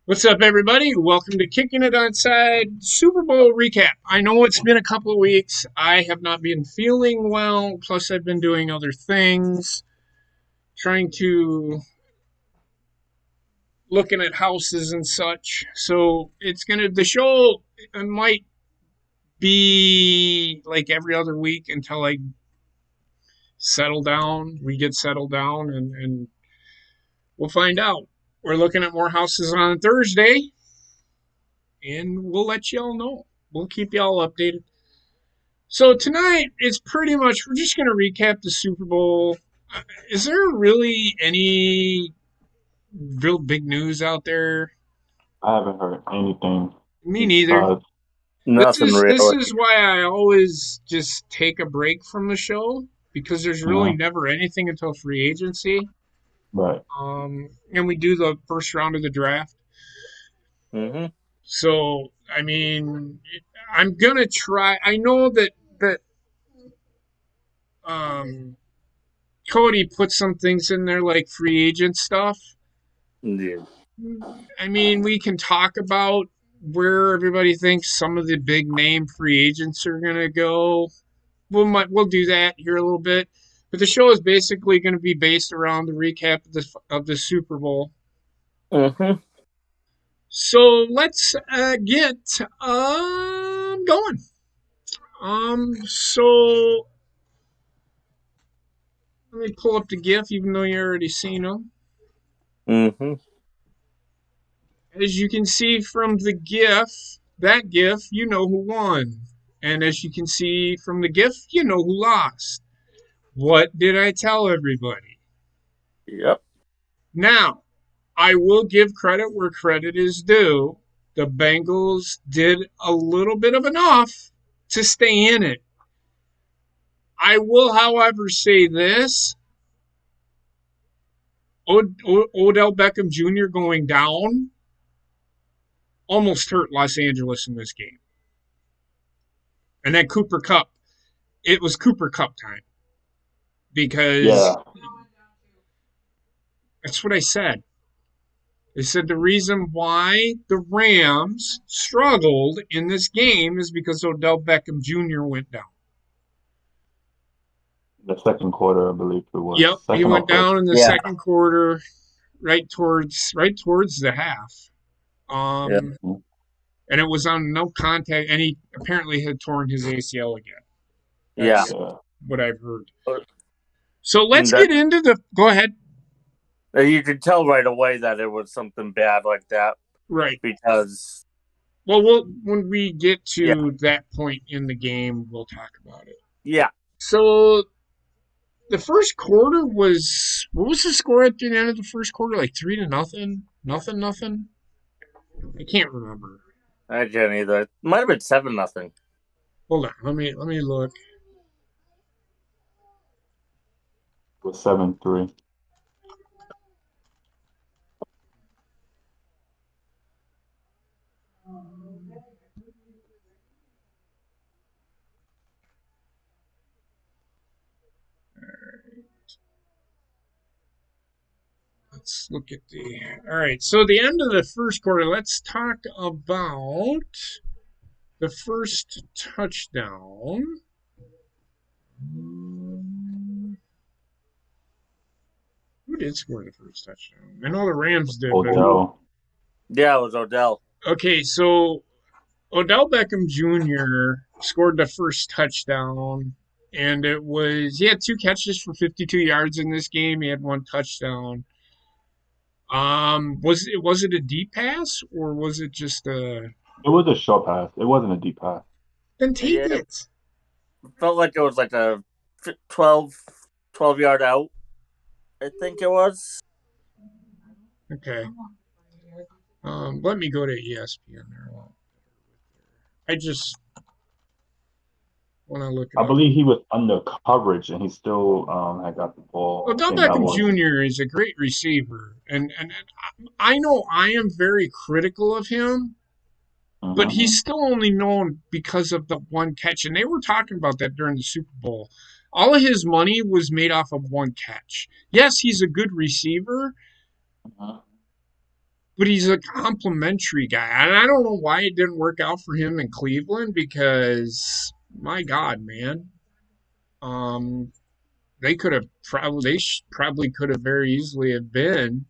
What's up, everybody? Welcome to Kicking It Onside Super Bowl recap. I know it's been a couple of weeks. I have not been feeling well. Plus, I've been doing other things, trying to looking at houses and such. So the show might be like every other week until I settle down. We get settled down, and we'll find out. We're looking at more houses on Thursday, and we'll let y'all know. We'll keep y'all updated. So tonight is pretty much, we're just going to recap the Super Bowl. Is there really any real big news out there? I haven't heard anything. Me neither. Nothing This really. is why I always just take a break from the show, because there's really never anything until free agency. Right. And we do the first round of the draft. Mm-hmm. So, I mean, I'm going to try. I know that Cody put some things in there like free agent stuff. Yeah. I mean, we can talk about where everybody thinks some of the big name free agents are going to go. We'll do that here a little bit. But the show is basically going to be based around the recap of the Super Bowl. Mm-hmm. So let's get going. So let me pull up the GIF, even though you already seen them. Mm-hmm. As you can see from the that GIF, you know who won. And as you can see from the GIF, you know who lost. What did I tell everybody? Yep. Now, I will give credit where credit is due. The Bengals did a little bit of enough to stay in it. I will, however, say this. Odell Beckham Jr. going down almost hurt Los Angeles in this game. And then Cooper Kupp. It was Cooper Kupp time. Because that's what I said. I said the reason why the Rams struggled in this game is because Odell Beckham Jr. went down. The second quarter, I believe it was. Yep, he Second or went first. down in the Yeah. second quarter, right towards the half. Yeah. And it was on no contact, and he apparently had torn his ACL again. Yeah. That's what I've heard. Uh, So let's that- get into the. Go ahead. You could tell right away that it was something bad like that Right. because Well, when we get to Yeah. that point in the game, we'll talk about it. yeah, So the first quarter was, what was the score at the end of the first quarter? Like 3-0, nothing. I can't remember. I can't either. It might have been 7-0. Hold on, let me look. It was 7-3. Let's look at the. All right, so the end of the first quarter. Let's talk about the first touchdown. Who did score the first touchdown? I know the Rams did, but Odell. Yeah, it was Odell. okay, so Odell Beckham Jr. scored the first touchdown, and he had 2 catches for 52 yards in this game. He had 1 touchdown. Was it a deep pass or was it just a? It was a short pass. It wasn't a deep pass. Then take Yeah. it. Felt like it was like a 12-yard out, I think it was. Okay. Let me go to ESPN there. I just want to look. I believe he was under coverage and he still had got the ball. Odell And that Beckham was- Jr. is a great receiver, and I know I am very critical of him, but he's still only known because of the one catch, and they were talking about that during the Super Bowl. All of his money was made off of one catch. Yes, he's a good receiver, but he's a complimentary guy. And I don't know why it didn't work out for him in Cleveland because, my God, man. They could have probably could have very easily have been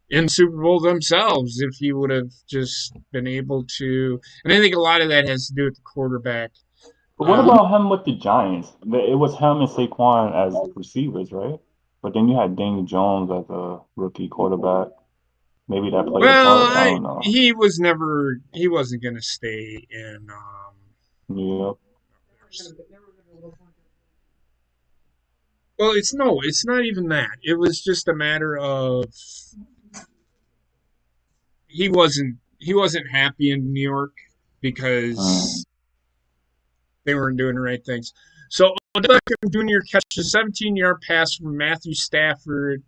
in the Super Bowl themselves if he would have just been able to. And I think a lot of that has to do with the quarterback. But what about him with the Giants? It was him and Saquon as receivers, right? But then you had Daniel Jones as a rookie quarterback. Maybe that played a part. I don't know. He wasn't going to stay in. Yeah. Well, it's not even that. It was just a matter of he wasn't happy in New York because they weren't doing the right things. So Odell Beckham Jr. catches a 17-yard pass from Matthew Stafford.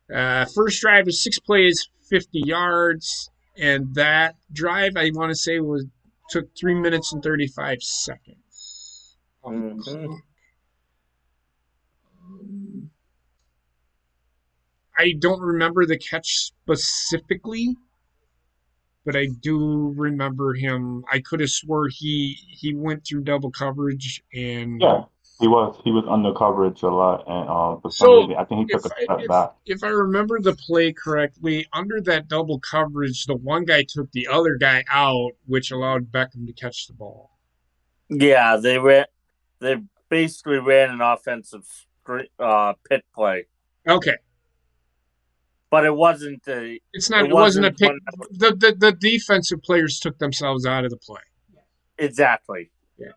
First drive was 6 plays, 50 yards, and that drive I want to say took 3 minutes and 35 seconds. Mm-hmm. I don't remember the catch specifically, but I do remember him. I could have swore he went through double coverage and Yeah, he was under coverage a lot, and for some so reason I think he took a step back. if I remember the play correctly, under that double coverage, the one guy took the other guy out, which allowed Beckham to catch the ball. Yeah, they basically ran an offensive pit play. Okay. But it wasn't It wasn't a pick. The defensive players took themselves out of the play. Exactly. Yeah.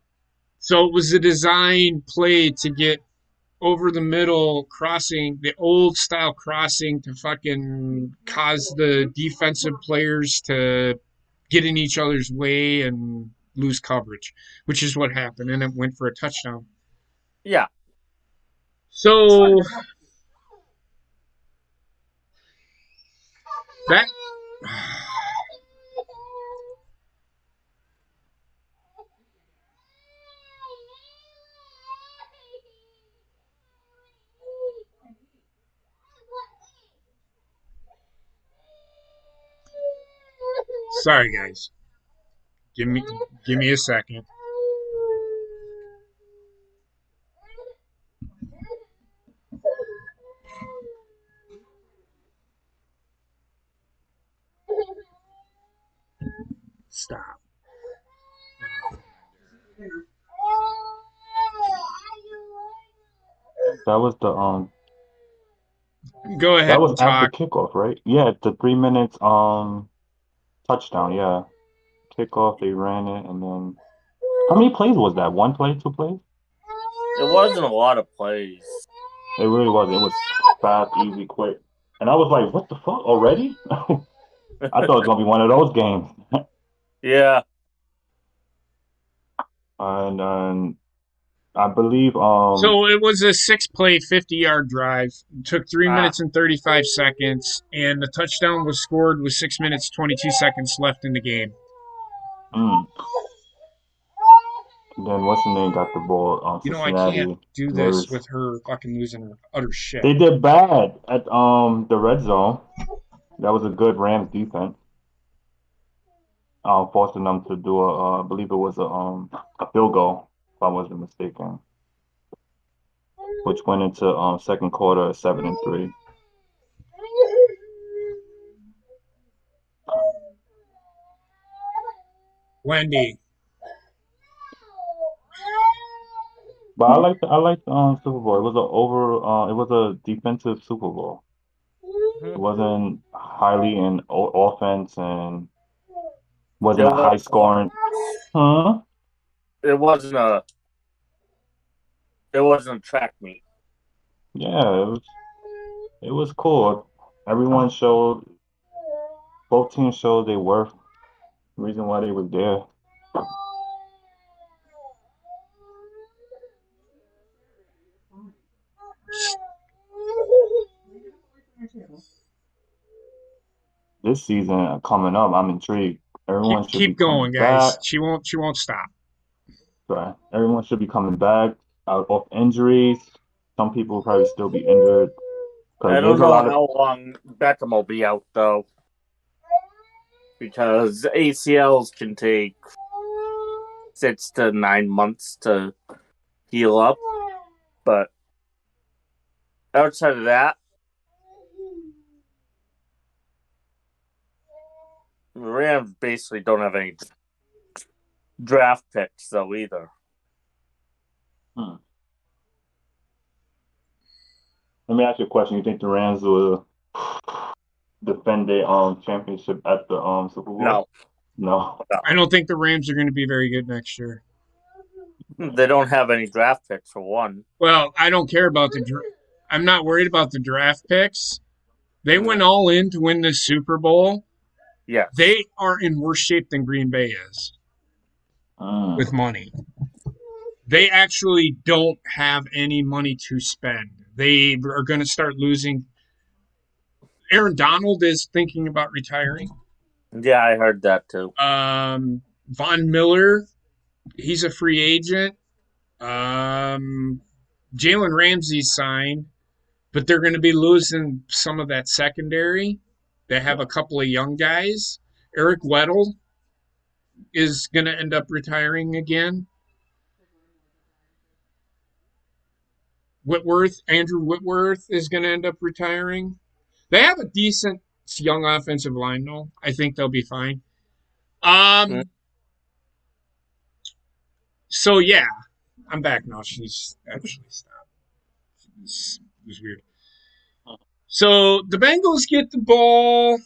So it was a design play to get over the middle, crossing, the old style crossing to fucking cause the defensive players to get in each other's way and lose coverage, which is what happened. And it went for a touchdown. Yeah. So that sorry guys. Give me a second. Stop. That was the Go that ahead was and after talk. kickoff, right? Yeah, the 3 minutes touchdown. Yeah, kickoff. They ran it, and then how many plays was that? One play, two plays? It wasn't a lot of plays. It really was. It was fast, easy, quick. And I was like, what the fuck already? I thought it was gonna be one of those games. Yeah. And I believe So it was a 6-play, 50-yard drive. It took 3 Ah, minutes and 35 seconds, and the touchdown was scored with 6 minutes, 22 seconds left in the game. mm, then what's the name got the ball on You know, I can't Cincinnati, do and they this was with her fucking losing her utter shit. they did bad at the red zone. That was a good Rams defense. Forcing them to do I believe it was a field goal, if I wasn't mistaken, which went into second quarter 7-3. Wendy, But I like the Super Bowl. It was it was a defensive Super Bowl. It mhm. wasn't highly in offense and wasn't It a high was. scoring. Huh? It wasn't a. It wasn't a track meet. Yeah, it was cool. Everyone showed, both teams showed they worth the reason why they was there. This season coming up, I'm intrigued. Everyone should be keep coming going, guys. back. She won't stop. Sorry. Everyone should be coming back out of injuries. Some people will probably still be injured because I there's don't a know lot of. how long Beckham will be out though, because ACLs can take 6 to 9 months to heal up. But outside of that, the Rams basically don't have any draft picks though either. Hmm. Let me ask you a question. You think the Rams will defend their championship at the Super Bowl? No, No. I don't think the Rams are going to be very good next year. they don't have any draft picks for one. Well, I don't care about I'm not worried about the draft picks. They went all in to win this Super Bowl. Yes. They are in worse shape than Green Bay is with money. They actually don't have any money to spend. They are going to start losing. Aaron Donald is thinking about retiring. Yeah, I heard that too. Von Miller, he's a free agent. Jalen Ramsey signed, but they're going to be losing some of that secondary. They have a couple of young guys. Eric Weddle is going to end up retiring again. Andrew Whitworth is going to end up retiring. They have a decent young offensive line, though. I think they'll be fine. So, yeah, I'm back now. She's actually stopped. It was weird. So the Bengals get the ball,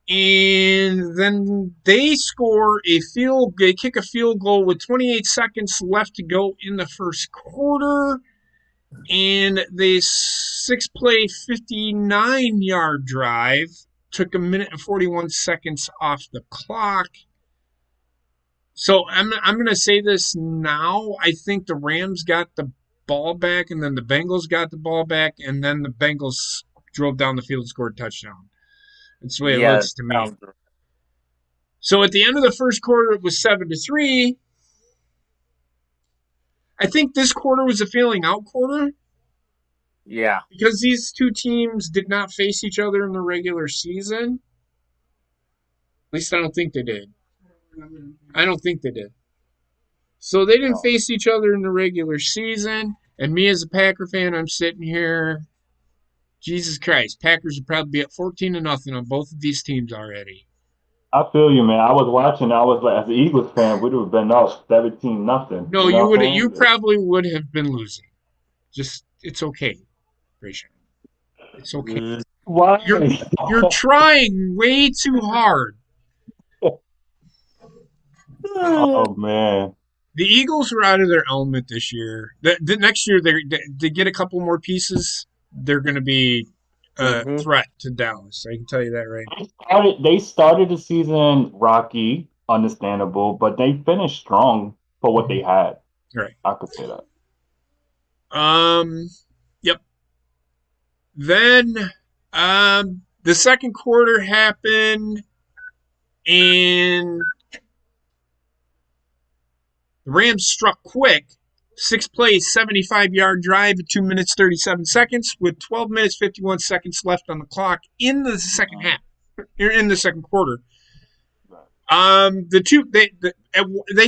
and then they score they kick a field goal with 28 seconds left to go in the first quarter. And the 6-play, 59-yard drive took 1 minute and 41 seconds off the clock. So I'm going to say this now. I think the Rams got the ball back, and then the Bengals got the ball back, and then the Bengals drove down the field and scored a touchdown. That's the way it looks to me. So at the end of the first quarter, it was 7-3. I think this quarter was a feeling out quarter. Yeah. Because these two teams did not face each other in the regular season. At least I don't think they did. I don't think they did. So they didn't face each other in the regular season. And me as a Packer fan, I'm sitting here. Jesus Christ, Packers would probably be at 14-0 on both of these teams already. I feel you, man. I was watching. I was like, as an Eagles fan, we'd have been up 17-0. No, You know what you I'm saying? probably would have been losing. Just it's okay, Rachel. It's okay. You're Why? you're trying way too hard. Oh man. The Eagles were out of their element this year. The next year they get a couple more pieces. They're going to be a Mm-hmm. threat to Dallas. I can tell you that right now. They started the season rocky, understandable, but they finished strong for what they had. Right. I could say that. Yep. Then the second quarter happened and the Rams struck quick. 6 plays, 75-yard drive at 2 minutes 37 seconds with 12 minutes 51 seconds left on the clock in the second half. In the second quarter. They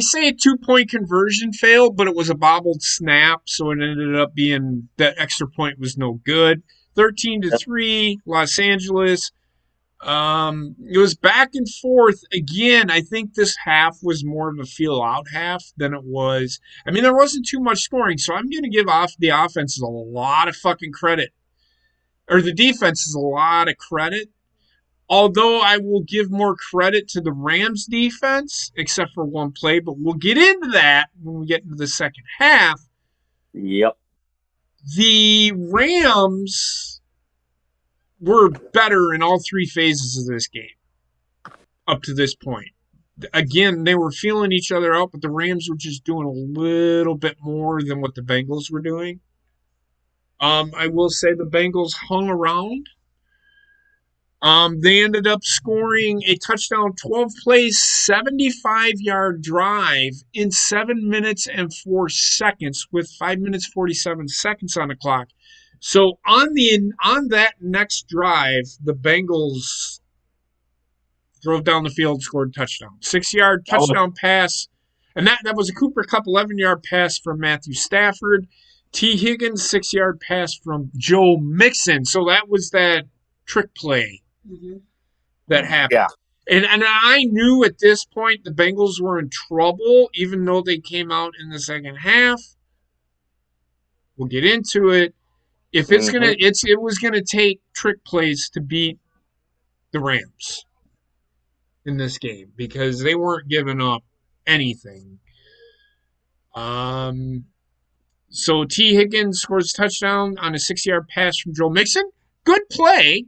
say a 2-point conversion failed, but it was a bobbled snap, so it ended up being that extra point was no good. 13-3, Los Angeles. It was back and forth again. I think this half was more of a feel-out half than it was. I mean, there wasn't too much scoring, so I'm going to give off the offenses a lot of fucking credit, or the defenses a lot of credit. Although I will give more credit to the Rams defense, except for one play, but we'll get into that when we get into the second half. Yep. The Rams were better in all three phases of this game up to this point. Again, they were feeling each other out, but the Rams were just doing a little bit more than what the Bengals were doing. I will say the Bengals hung around. They ended up scoring a touchdown, 12 plays, 75-yard drive in 7 minutes and 4 seconds with 5 minutes 47 seconds on the clock. So on that next drive, the Bengals drove down the field and scored a touchdown. 6-yard touchdown pass. And that was a Cooper Kupp 11-yard pass from Matthew Stafford. T. Higgins, 6-yard pass from Joe Mixon. So that was that trick play that happened. Yeah. And I knew at this point the Bengals were in trouble, even though they came out in the second half. We'll get into it. If it's it was gonna take trick plays to beat the Rams in this game because they weren't giving up anything. So T. Higgins scores a touchdown on a 6-yard pass from Joe Mixon. Good play.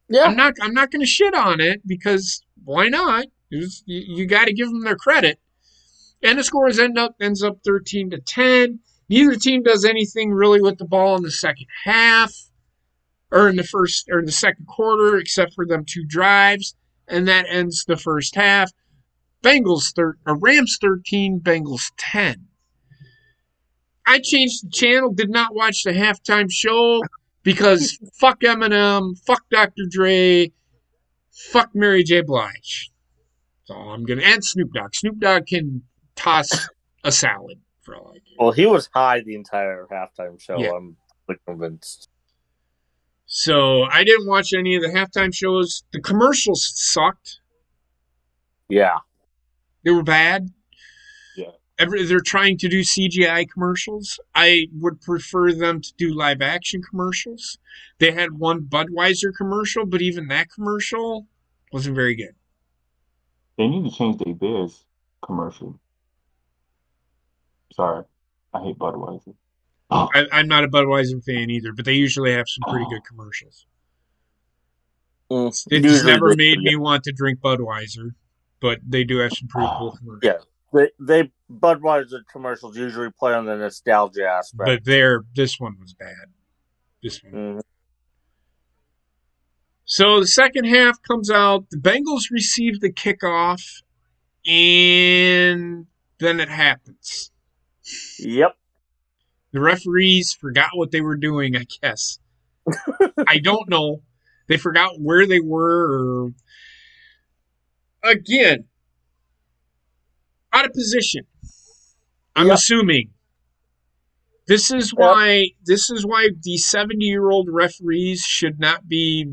Yeah. I'm not going to shit on it because why not? You got to give them their credit. And the scores ends up 13-10. Neither team does anything really with the ball in the second half or in the second quarter except for them 2 drives, and that ends the first half. Rams 13, Bengals 10. I changed the channel, did not watch the halftime show because fuck Eminem, fuck Dr. Dre, fuck Mary J. Blige. So I'm gonna and Snoop Dogg. Snoop Dogg can toss a salad for all I care. Well, he was high the entire halftime show. Yeah. I'm convinced. So I didn't watch any of the halftime shows. The commercials sucked. Yeah. They were bad. Yeah. They're trying to do CGI commercials. I would prefer them to do live action commercials. They had one Budweiser commercial, but even that commercial wasn't very good. They need to change their Bears commercial. Sorry. I hate Budweiser. I'm not a Budweiser fan either, but they usually have some pretty good commercials. It just never made me want to drink Budweiser, but they do have some pretty cool commercials. Yeah. They Budweiser commercials usually play on the nostalgia aspect. But this one was bad. This one. So the second half comes out. The Bengals receive the kickoff, and then it happens. Yep. The referees forgot what they were doing, I guess. I don't know. They forgot where they were. Again, out of position. I'm assuming. This is why the 70-year-old referees should not be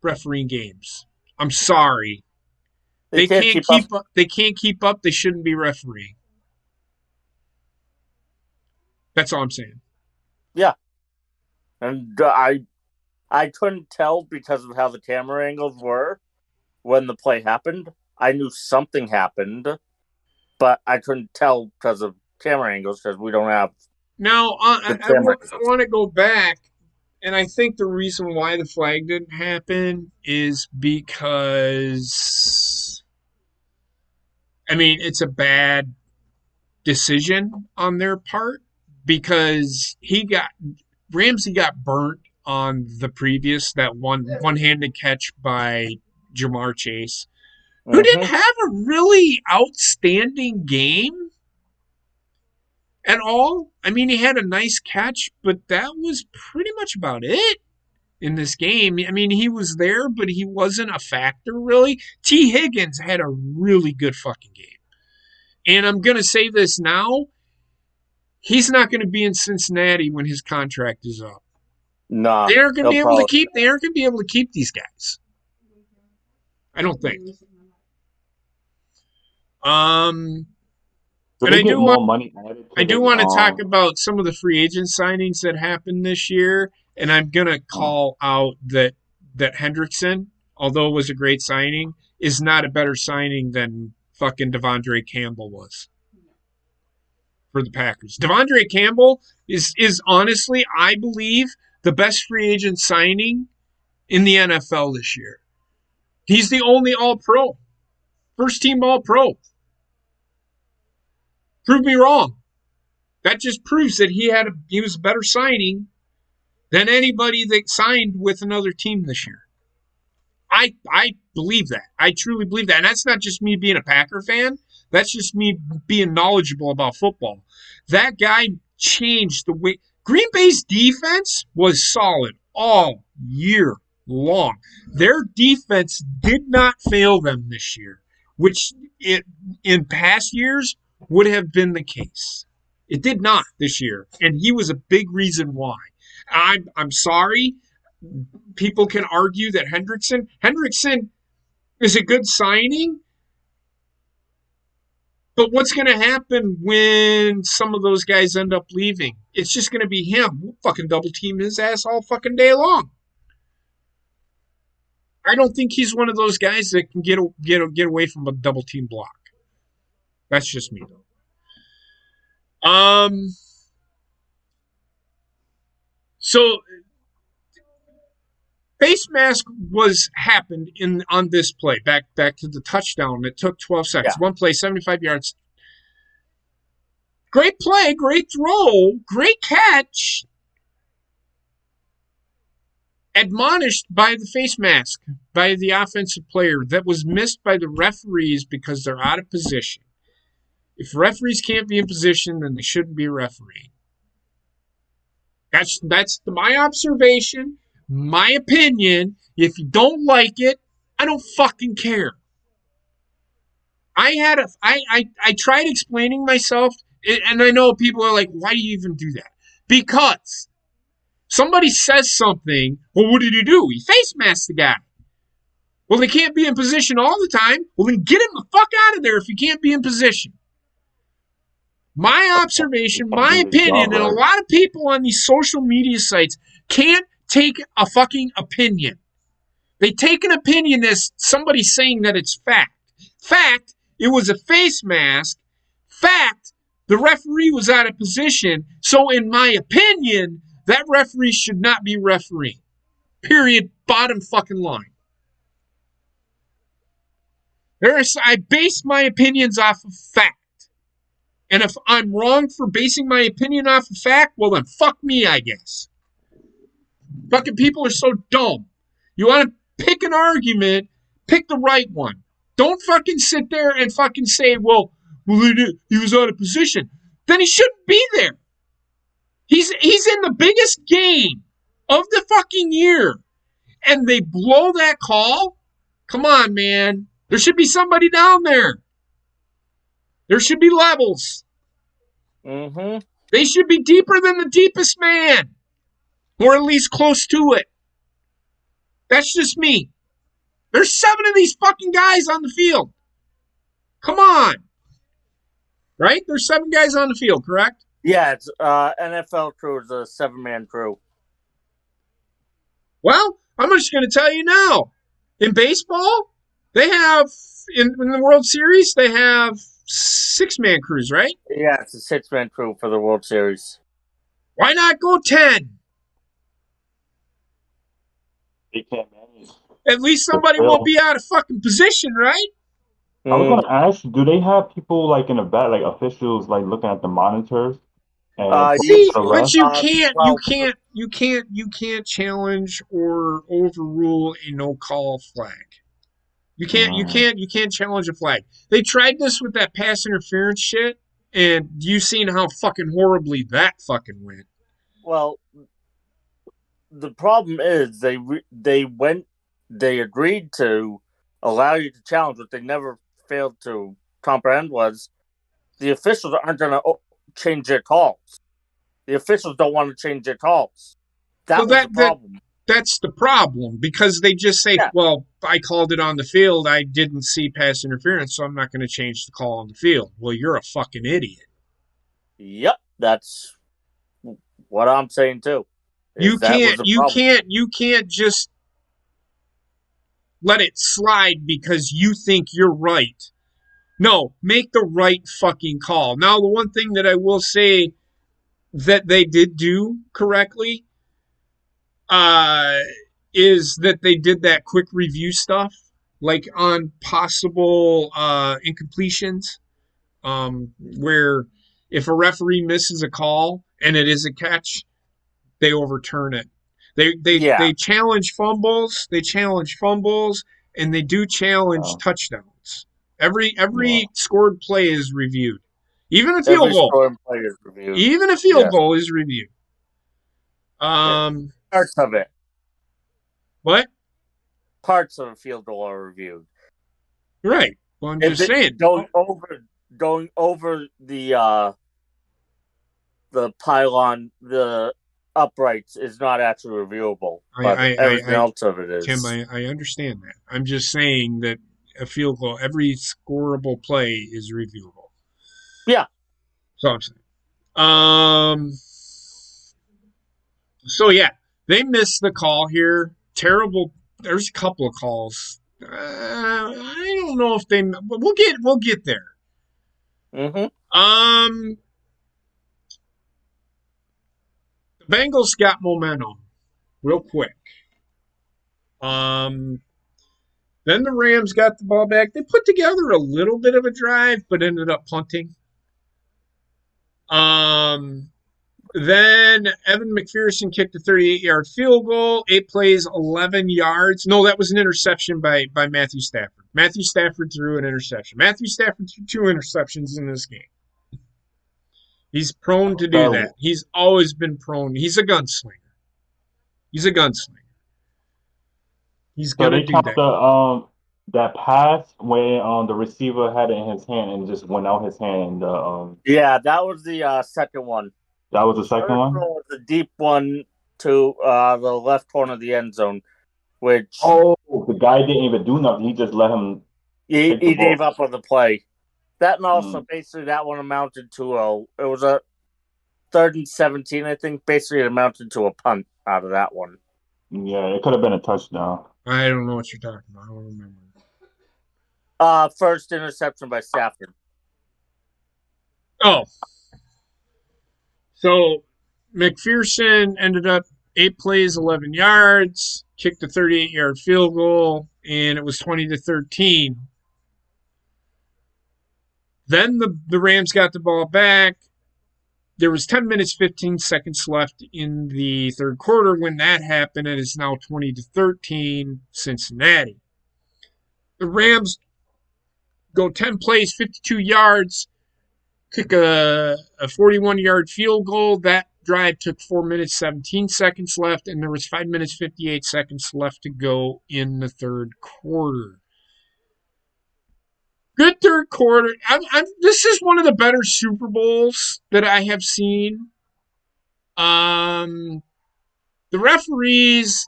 refereeing games. I'm sorry. They can't keep up. They can't keep up. They shouldn't be refereeing. That's all I'm saying. Yeah, and I couldn't tell because of how the camera angles were when the play happened. I knew something happened, but I couldn't tell because of camera angles because we don't have. Now, I want to go back, and I think the reason why the flag didn't happen is because, I mean, it's a bad decision on their part because Ramsey got burnt on the previous, that one-handed catch by Jamar Chase, who didn't have a really outstanding game at all. I mean, he had a nice catch, but that was pretty much about it in this game. I mean, he was there, but he wasn't a factor, really. T. Higgins had a really good fucking game. And I'm going to say this now. He's not going to be in Cincinnati when his contract is up. No. They aren't going to be able to keep these guys. I don't think. And I do want to talk about some of the free agent signings that happened this year, and I'm going to call out that Hendrickson, although it was a great signing, is not a better signing than fucking Devondre Campbell was for the Packers. Devondre Campbell is honestly, I believe, the best free agent signing in the NFL this year. He's the only All-Pro. First team All-Pro. Prove me wrong. That just proves that he was a better signing than anybody that signed with another team this year. I believe that. I truly believe that. And that's not just me being a Packer fan. That's just me being knowledgeable about football. That guy changed the way. Green Bay's defense was solid all year long. Their defense did not fail them this year, which in past years would have been the case. It did not this year, and he was a big reason why. I'm sorry. People can argue that Hendrickson is a good signing, but what's going to happen when some of those guys end up leaving? It's just going to be him. We'll fucking double team his ass all fucking day long. I don't think he's one of those guys that can get away from a double team block. That's just me, though. So face mask happened on this play. Back to the touchdown. It took 12 seconds. Yeah. One play, 75 yards. Great play, great throw, great catch. Admonished by the face mask, by the offensive player, that was missed by the referees because they're out of position. If referees can't be in position, then they shouldn't be refereeing. That's my observation, my opinion. If you don't like it, I don't fucking care. I tried explaining myself, and I know people are like, why do you even do that? Because somebody says something, well, what did he do? He face masked the guy. Well, they can't be in position all the time. Well, then get him the fuck out of there if you can't be in position. My observation, my opinion, and a lot of people on these social media sites can't take a fucking opinion. They take an opinion as somebody saying that it's fact. Fact, it was a face mask. Fact, the referee was out of position. So in my opinion, that referee should not be refereeing. Period. Bottom fucking line. I base my opinions off of fact. And if I'm wrong for basing my opinion off of fact, well then fuck me, I guess. Fucking people are so dumb. You want to pick an argument, pick the right one. Don't fucking sit there and fucking say, well, he was out of position. Then he shouldn't be there. He's in the biggest game of the fucking year. And they blow that call? Come on, man. There should be somebody down there. There should be levels. Mm-hmm. They should be deeper than the deepest man. Or at least close to it. That's just me. There's 7 of these fucking guys on the field. Come on. Right? There's 7 guys on the field, correct? Yeah, it's NFL crew is a 7-man crew. Well, I'm just going to tell you now. In baseball, they have, in the World Series, they have 6-man crews, right? Yeah, it's a 6-man crew for the World Series. Why not go 10? They can't manage. At least somebody won't be out of fucking position, right? I was gonna ask, do they have people like in the back, like officials, like looking at the monitors and See, the but rest? you can't challenge or overrule a no call flag. You can't challenge a flag. They tried this with that pass interference shit, and you seen how fucking horribly that fucking went. Well, the problem is they agreed to allow you to challenge. What they never failed to comprehend was the officials aren't going to change their calls. The officials don't want to change their calls. That was the problem. That's the problem, because they just say, well, I called it on the field. I didn't see pass interference, so I'm not going to change the call on the field. Well, you're a fucking idiot. Yep, that's what I'm saying too. You can't just let it slide because you think you're right. No, make the right fucking call. Now, the one thing that I will say that they did do correctly is that they did that quick review stuff, like on possible incompletions, where if a referee misses a call and it is a catch, they overturn it. They challenge fumbles. They challenge fumbles, and they do challenge touchdowns. Every scored play is reviewed, even a field goal. Even a field goal is reviewed. Parts of it. What? Parts of a field goal are reviewed. Right. Well, I'm just saying. Going over the pylon, the uprights is not actually reviewable, but everything else of it is. Tim, I understand that. I'm just saying that a field goal, every scoreable play is reviewable. Yeah. So I'm saying. So yeah, they missed the call here. Terrible. There's a couple of calls. I don't know if they. We'll get there. Mm-hmm. The Bengals got momentum real quick. Then the Rams got the ball back. They put together a little bit of a drive, but ended up punting. Then Evan McPherson kicked a 38-yard field goal, 8 plays, 11 yards. No, that was an interception by Matthew Stafford. Matthew Stafford threw an interception. Matthew Stafford threw 2 interceptions in this game. He's prone to do that. He's always been prone. He's a gunslinger. He's going to do that. That pass when the receiver had it in his hand and just went out his hand. Yeah, that was the second one. That was the second one? Was the deep one to the left corner of the end zone, which... Oh, the guy didn't even do nothing. He just let him... He gave up on the play. That and also basically that one amounted to it was a 3rd and 17, I think. Basically it amounted to a punt out of that one. Yeah, it could have been a touchdown. I don't know what you're talking about. I don't remember. First interception by Stafford. Oh. So McPherson ended up 8 plays, 11 yards, kicked a 38-yard field goal, and it was 20-13. Then the Rams got the ball back. There was 10 minutes, 15 seconds left in the third quarter when that happened, and it's now 20-13 Cincinnati. The Rams go 10 plays, 52 yards, kick a 41-yard field goal. That drive took 4 minutes, 17 seconds left, and there was 5 minutes, 58 seconds left to go in the third quarter. Good third quarter. This is one of the better Super Bowls that I have seen. The referees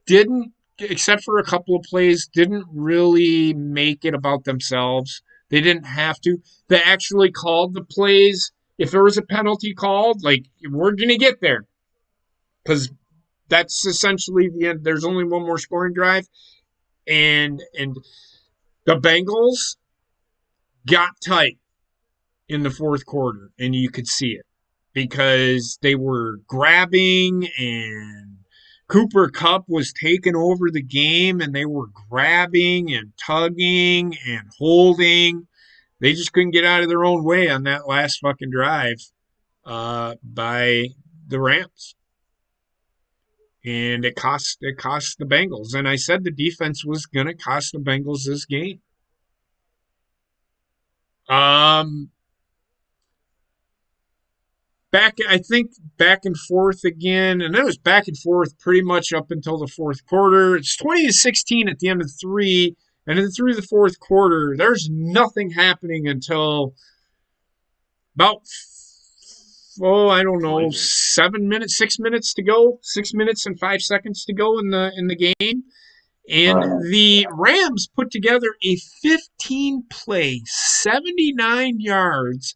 didn't except for a couple of plays, didn't really make it about themselves. They didn't have to. They actually called the plays. If there was a penalty called, like, we're going to get there. Because that's essentially the end. There's only one more scoring drive. And the Bengals got tight in the fourth quarter, and you could see it because they were grabbing, and Cooper Kupp was taking over the game, and they were grabbing and tugging and holding. They just couldn't get out of their own way on that last fucking drive by the Rams. And it cost the Bengals. And I said the defense was going to cost the Bengals this game. I think back and forth again, and it was back and forth pretty much up until the fourth quarter. It's 20-16 at the end of three, and then through the fourth quarter, there's nothing happening until about, I don't know, 6 minutes to go, 6 minutes and 5 seconds to go in the game. And the Rams put together a 15-play, 79 yards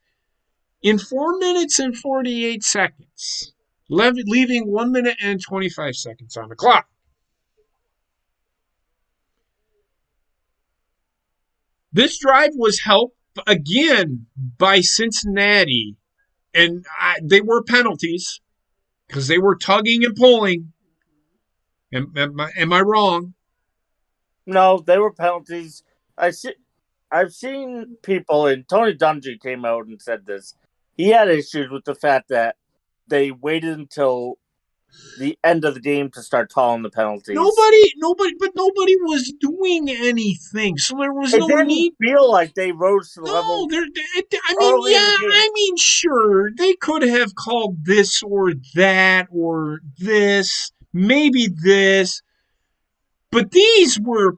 in 4 minutes and 48 seconds, leaving 1 minute and 25 seconds on the clock. This drive was helped again by Cincinnati, and they were penalties because they were tugging and pulling. Am I wrong? No, they were penalties. I've seen people, and Tony Dungy came out and said this. He had issues with the fact that they waited until the end of the game to start calling the penalties. Nobody was doing anything, so there was no need. Feel like they rose to the level. Sure, they could have called this or that or this, maybe this, but these were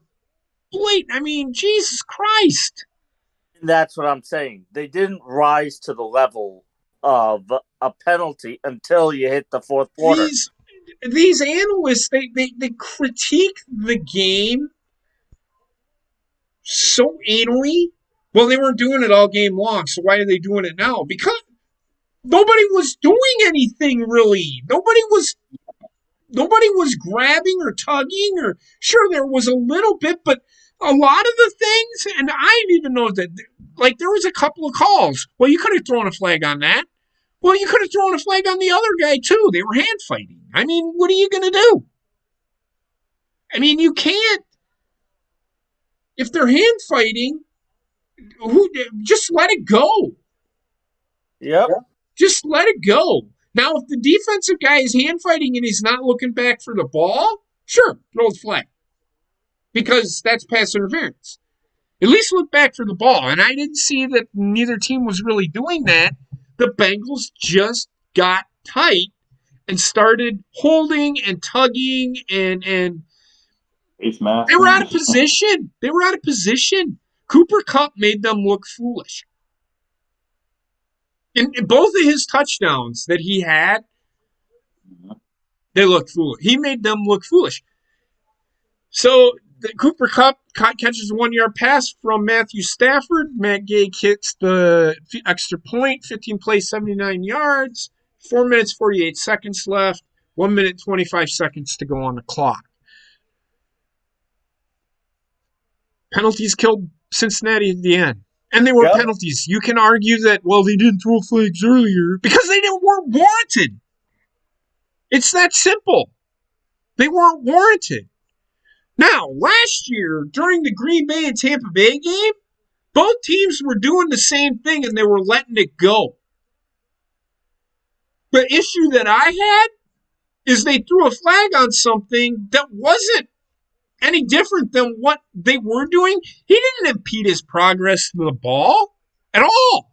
blatant. Jesus Christ. That's what I'm saying. They didn't rise to the level of a penalty until you hit the fourth quarter. These analysts, they critique the game so anally. Well, they weren't doing it all game long, so why are they doing it now? Because nobody was doing anything really. Nobody was grabbing or tugging, or sure there was a little bit, but a lot of the things, and I didn't even know that, like, there was a couple of calls. Well, you could have thrown a flag on that. Well, you could have thrown a flag on the other guy, too. They were hand fighting. What are you going to do? You can't. If they're hand fighting, just let it go. Yep. Just let it go. Now, if the defensive guy is hand fighting and he's not looking back for the ball, sure, throw the flag. Because that's pass interference. At least look back for the ball. And I didn't see that neither team was really doing that. The Bengals just got tight and started holding and tugging and they were out of position. Cooper Kupp made them look foolish. In both of his touchdowns that he had, they looked foolish. He made them look foolish. So Cooper Kupp catches a 1-yard pass from Matthew Stafford. Matt Gay kicks the extra point, 15 plays, 79 yards, 4 minutes, 48 seconds left, 1 minute, 25 seconds to go on the clock. Penalties killed Cincinnati at the end. And they were penalties. You can argue that, well, they didn't throw flags earlier because they weren't warranted. It's that simple. They weren't warranted. Now, last year, during the Green Bay and Tampa Bay game, both teams were doing the same thing and they were letting it go. The issue that I had is they threw a flag on something that wasn't any different than what they were doing. He didn't impede his progress to the ball at all.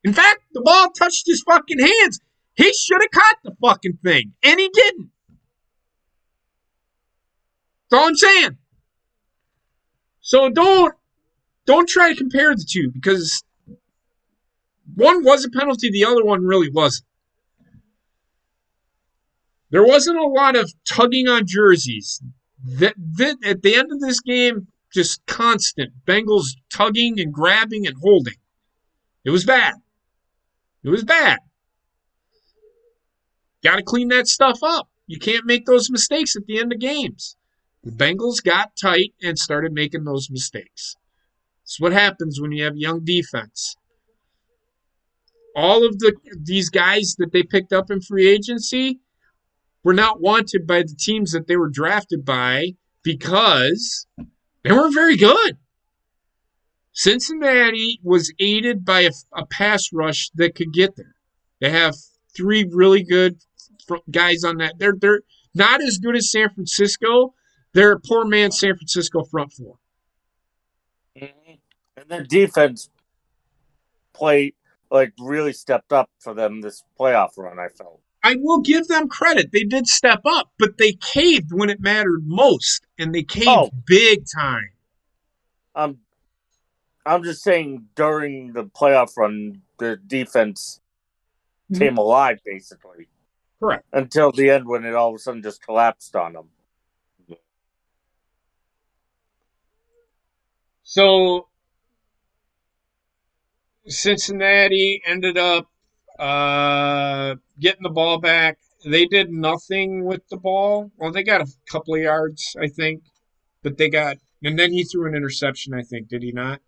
In fact, the ball touched his fucking hands. He should have caught the fucking thing, and he didn't. That's all I'm saying. So don't try to compare the two, because one was a penalty, the other one really wasn't. There wasn't a lot of tugging on jerseys. That at the end of this game, just constant Bengals tugging and grabbing and holding. It was bad. It was bad. Got to clean that stuff up. You can't make those mistakes at the end of games. The Bengals got tight and started making those mistakes. It's what happens when you have young defense. All of these guys that they picked up in free agency were not wanted by the teams that they were drafted by because they weren't very good. Cincinnati was aided by a pass rush that could get there. They have 3 really good guys on that. They're not as good as San Francisco. They're a poor man San Francisco front 4. Mm-hmm. And their defense really stepped up for them this playoff run, I felt. I will give them credit. They did step up, but they caved when it mattered most, and they caved big time. I'm just saying during the playoff run, the defense came alive, basically. Correct. Until the end when it all of a sudden just collapsed on them. So Cincinnati ended up getting the ball back. They did nothing with the ball. Well, they got a couple of yards, I think. But and then he threw an interception, I think. Did he not?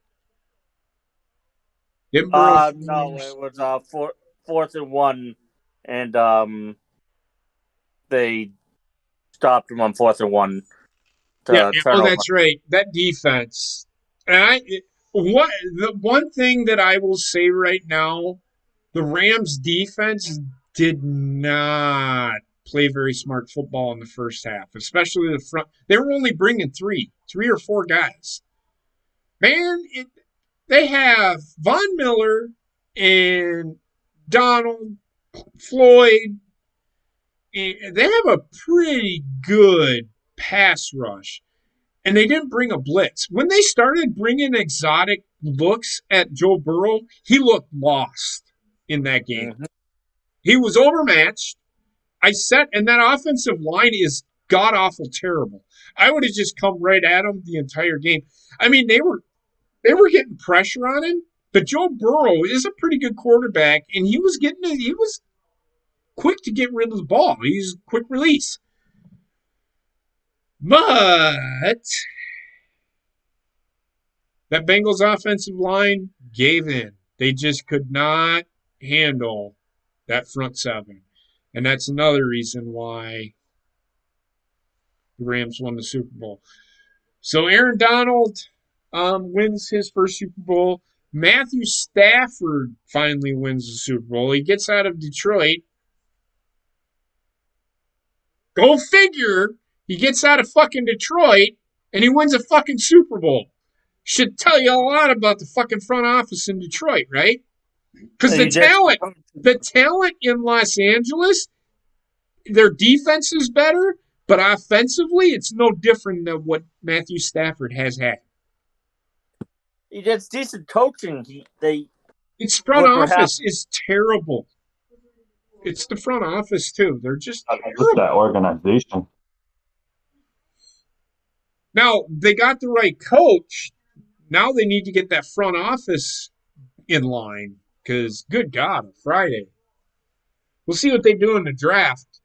No, it was 4th and 1, and they stopped him on 4th and 1. That's right. That defense. And the one thing that I will say right now, the Rams defense did not play very smart football in the first half, especially the front. They were only bringing 3 or 4 guys. Man, they have Von Miller and Donald, Floyd. They have a pretty good pass rush. And they didn't bring a blitz. When they started bringing exotic looks at Joe Burrow, he looked lost in that game. Mm-hmm. He was overmatched. And that offensive line is god-awful terrible. I would have just come right at him the entire game. I mean, they were getting pressure on him, but Joe Burrow is a pretty good quarterback, and he was quick to get rid of the ball. He's quick release. But that Bengals offensive line gave in. They just could not handle that front 7. And that's another reason why the Rams won the Super Bowl. So Aaron Donald wins his first Super Bowl. Matthew Stafford finally wins the Super Bowl. He gets out of Detroit. Go figure. He gets out of fucking Detroit, and he wins a fucking Super Bowl. Should tell you a lot about the fucking front office in Detroit, right? Because the talent in Los Angeles, their defense is better, but offensively, it's no different than what Matthew Stafford has had. He gets decent coaching. Its front office is terrible. It's the front office, too. They're just terrible. That organization. Now, they got the right coach. Now they need to get that front office in line because, good God, on Friday. We'll see what they do in the draft.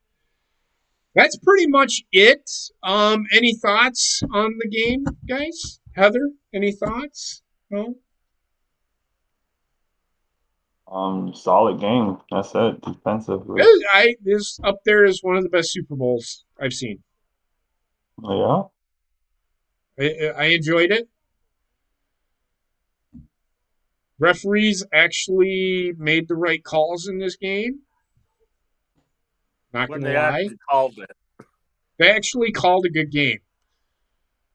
That's pretty much it. Any thoughts on the game, guys? Heather, any thoughts? No? Solid game. That's it. Defensively. This up there is one of the best Super Bowls I've seen. Yeah. I enjoyed it. Referees actually made the right calls in this game. Not going to lie. They actually called a good game.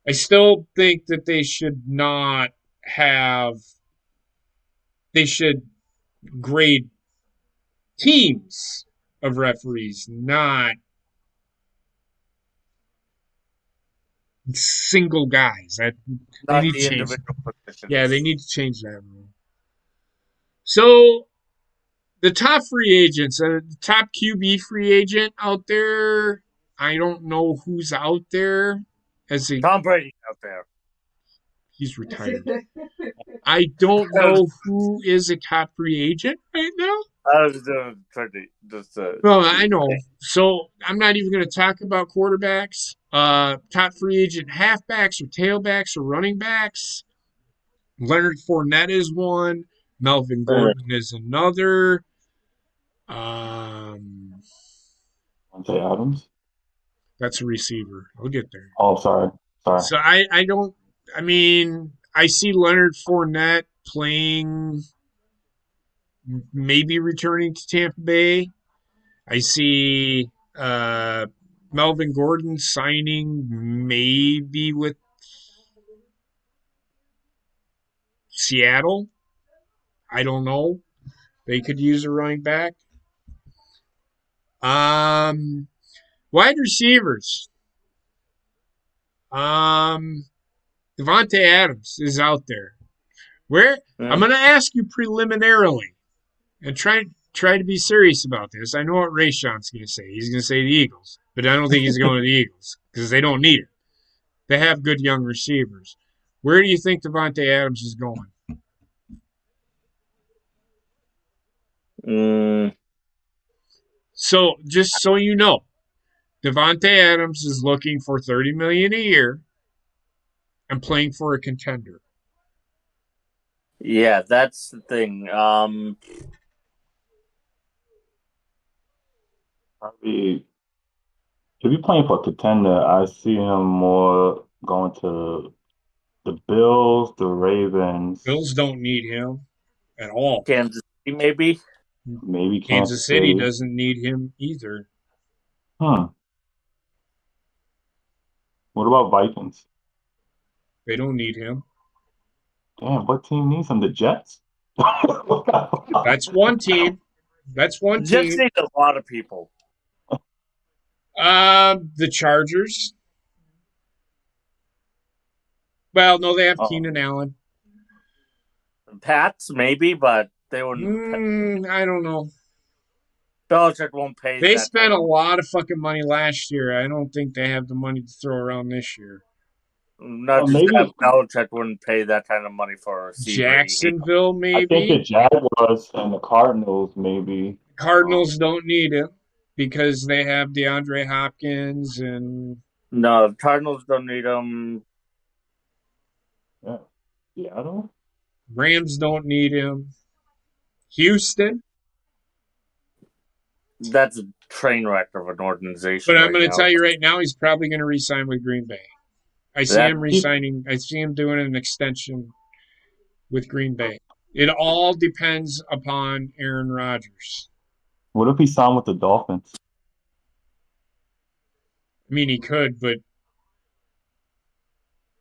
I still think that they should not have. They should grade teams of referees, not single guys. They need to change. Yeah, they need to change that rule. So, the top free agents, the top QB free agent out there, I don't know who's out there. as a Tom Brady's out there. he's retired. I don't know who is a top free agent right now. I was trying to just. Well, I know. So I'm not even going to talk about quarterbacks. Top free agent halfbacks or tailbacks or running backs. Leonard Fournette is one. Melvin Gordon is another. Devontae Adams. That's a receiver. I'll get there. Oh, sorry. So I don't. I mean, I see Leonard Fournette playing, maybe returning to Tampa Bay. I see Melvin Gordon signing maybe with Seattle. I don't know. They could use a running back. Wide receivers. Devontae Adams is out there. Where I'm going to ask you preliminarily, and try to be serious about this. I know what Rayshon's going to say. He's going to say the Eagles, but I don't think he's going to the Eagles because they don't need it. They have good young receivers. Where do you think Devontae Adams is going? So just so you know, Devontae Adams is looking for $30 million a year and playing for a contender. Yeah, that's the thing. Probably, if you're playing for a contender, I see him more going to the Bills, the Ravens, Bills don't need him at all. Kansas City, maybe. maybe Kansas City doesn't need him either. What about Vikings? They don't need him. Damn, what team needs him? The Jets? That's one team. That's one Jets team. need a lot of people. The Chargers. Well, no, they have Keenan Allen. Pats, maybe, but they wouldn't. I don't know. Belichick won't pay. They spent a lot of fucking money last year. I don't think they have the money to throw around this year. Not just that, Belichick wouldn't pay that kind of money for a receiver. Jacksonville, maybe. I think the Jaguars and the Cardinals, maybe. Cardinals don't need him because they have DeAndre Hopkins and. No, the Cardinals don't need him. Yeah. Seattle? Rams don't need him. Houston. That's a train wreck of an organization. But I'm going to tell you right now, he's probably going to re-sign with Green Bay. I see him re-signing. I see him doing an extension with Green Bay. It all depends upon Aaron Rodgers. What if he signed with the Dolphins? I mean, he could, but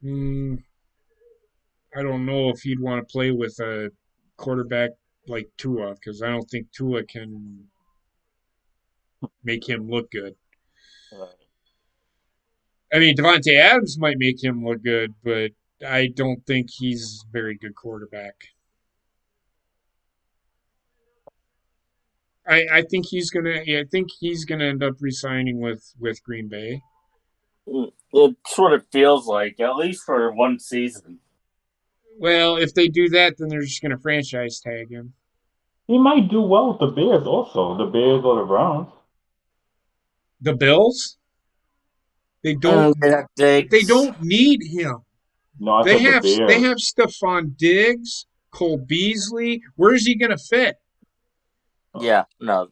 I don't know if he'd want to play with a quarterback like Tua because I don't think Tua can make him look good. I mean, Devontae Adams might make him look good, but I don't think he's a very good quarterback. I think he's gonna. I think he's gonna end up re-signing with Green Bay. It's what it feels like, at least for one season. Well, if they do that, then they're just gonna franchise tag him. He might do well with the Bears also. The Bears or the Browns. The Bills? They don't. They don't need him. No, they have Stephon Diggs, Cole Beasley. Where is he going to fit? Yeah, no.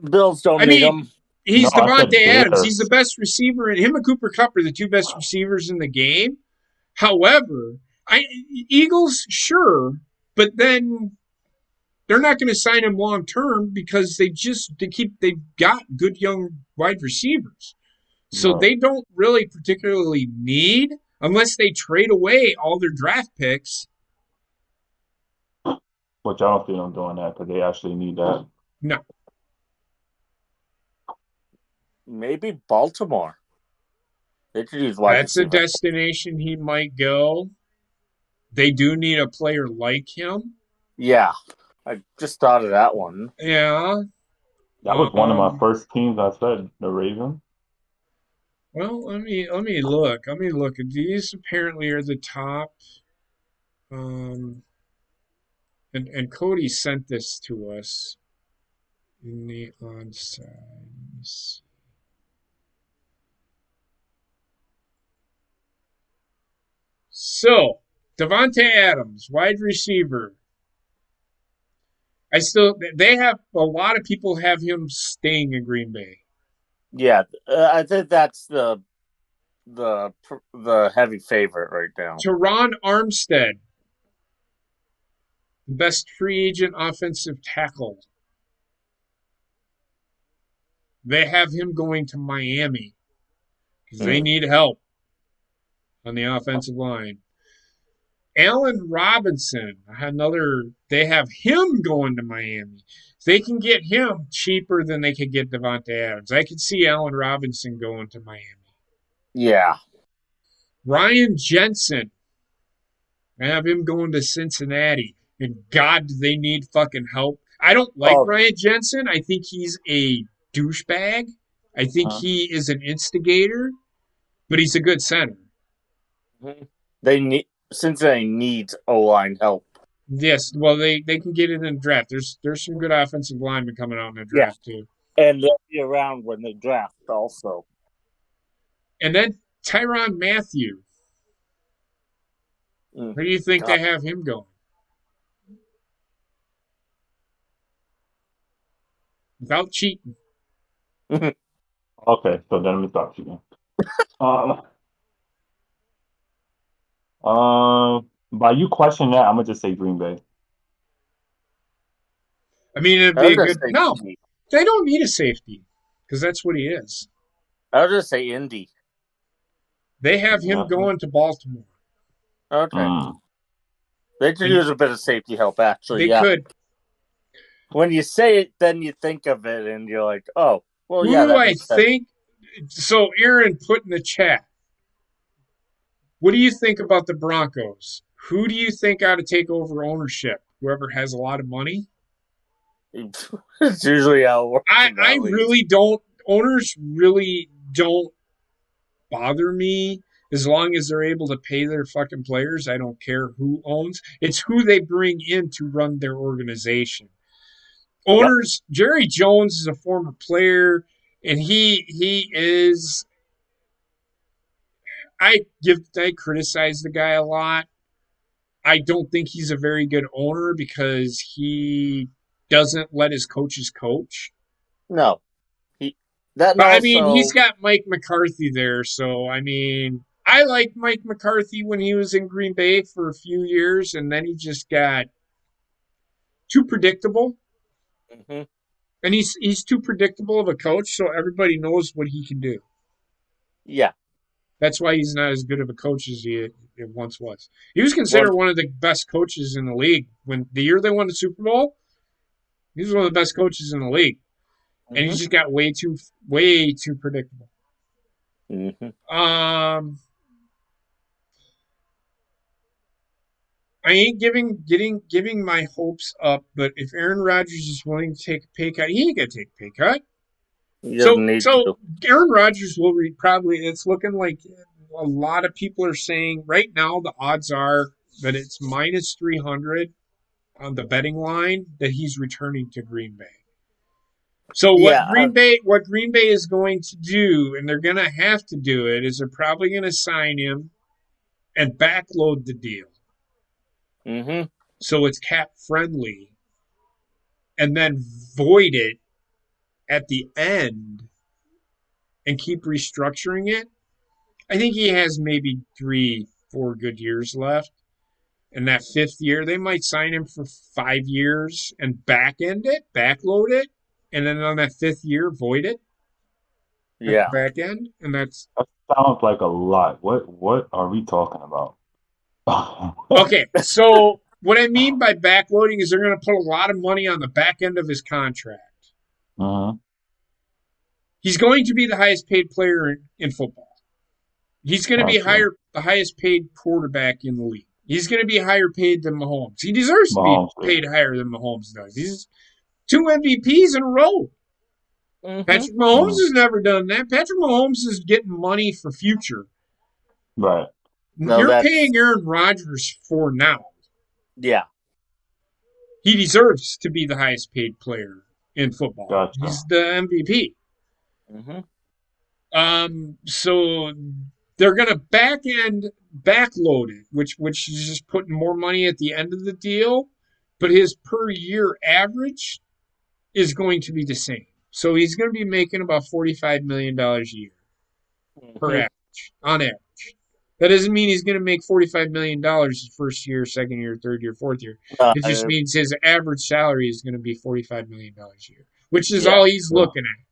Bills don't need him. He's Devontae Adams. He's the best receiver. And him and Cooper Kupp are the two best receivers in the game. However, Eagles, sure, but then they're not going to sign him long term because they've got good young wide receivers. So they don't really particularly need, unless they trade away all their draft picks. Which I don't see them doing that because they actually need that. No. Maybe Baltimore. They could use wide That's receiver. a destination he might go. They do need a player like him. Yeah. I just thought of that one. Yeah. That was one of my first teams I said, the Ravens. Well, let me look. Let me look. These apparently are the top. Um, and Cody sent this to us in the onside. So, Devontae Adams, wide receiver. They have a lot of people have him staying in Green Bay. Yeah, I think that's the heavy favorite right now. Teron Armstead, the best free agent offensive tackle. They have him going to Miami because they need help on the offensive line. Allen Robinson, they have him going to Miami. They can get him cheaper than they could get Devontae Adams. I could see Allen Robinson going to Miami. Yeah. Ryan Jensen, I have him going to Cincinnati. And God, do they need fucking help. I don't like Ryan Jensen. I think he's a douchebag. I think he is an instigator, but he's a good center. Cincinnati needs O-line help. Yes, well, they can get it in the draft. There's some good offensive linemen coming out in the draft, too. And they'll be around when they draft also. And then Tyrann Mathieu. Where do you think they have him going? Without cheating. Okay, so then let me stop cheating. By you question that, I'm gonna just say Green Bay. I mean, it'd be a good. No, they don't need a safety because that's what he is. I'll just say Indy. They have him going to Baltimore. Okay. They could use a bit of safety help, actually. They could. When you say it, then you think of it, and you're like, "Oh, well, Who do I think?" So, Aaron put in the chat. What do you think about the Broncos? Who do you think ought to take over ownership? Whoever has a lot of money? It's usually how it works. I really don't. Owners really don't bother me as long as they're able to pay their fucking players. I don't care who owns. It's who they bring in to run their organization. Owners, Jerry Jones is a former player, and he is. I criticize the guy a lot. I don't think he's a very good owner because he doesn't let his coaches coach. No. I mean, he's got Mike McCarthy there, so I mean, I liked Mike McCarthy when he was in Green Bay for a few years, and then he just got too predictable. And he's too predictable of a coach, so everybody knows what he can do. Yeah. That's why he's not as good of a coach as he once was. He was considered one of the best coaches in the league. When the year they won the Super Bowl, he was one of the best coaches in the league. And he just got way too predictable. I ain't giving my hopes up, but if Aaron Rodgers is willing to take a pay cut, he ain't gonna take a pay cut. So Aaron Rodgers will probably. It's looking like a lot of people are saying right now the odds are that it's minus 300 on the betting line that he's returning to Green Bay. So what Green Bay is going to do, and they're going to have to do it, is they're probably going to sign him and backload the deal. So it's cap friendly, and then void it at the end and keep restructuring it. I think he has maybe 3-4 good years left. And that fifth year, they might sign him for 5 years and backload it, and then on that fifth year, void it. Yeah. Back end, and that sounds like a lot. What are we talking about? Okay, so what I mean by backloading is they're going to put a lot of money on the back end of his contract. He's going to be the highest paid player in football. He's going to be the highest paid quarterback in the league. He's going to be higher paid than Mahomes. He deserves to be paid higher than Mahomes does. He's 2 MVPs in a row. Patrick Mahomes has never done that. Patrick Mahomes is getting money for future. Right. No, You're paying Aaron Rodgers for now. Yeah. He deserves to be the highest paid player in football. Gotcha. He's the MVP. Mm-hmm. So they're going to backload it, which is just putting more money at the end of the deal, but his per year average is going to be the same. So he's going to be making about $45 million a year per average, on average. That doesn't mean he's going to make $45 million his first year, second year, third year, fourth year. It just means his average salary is going to be $45 million a year, which is all he's looking at.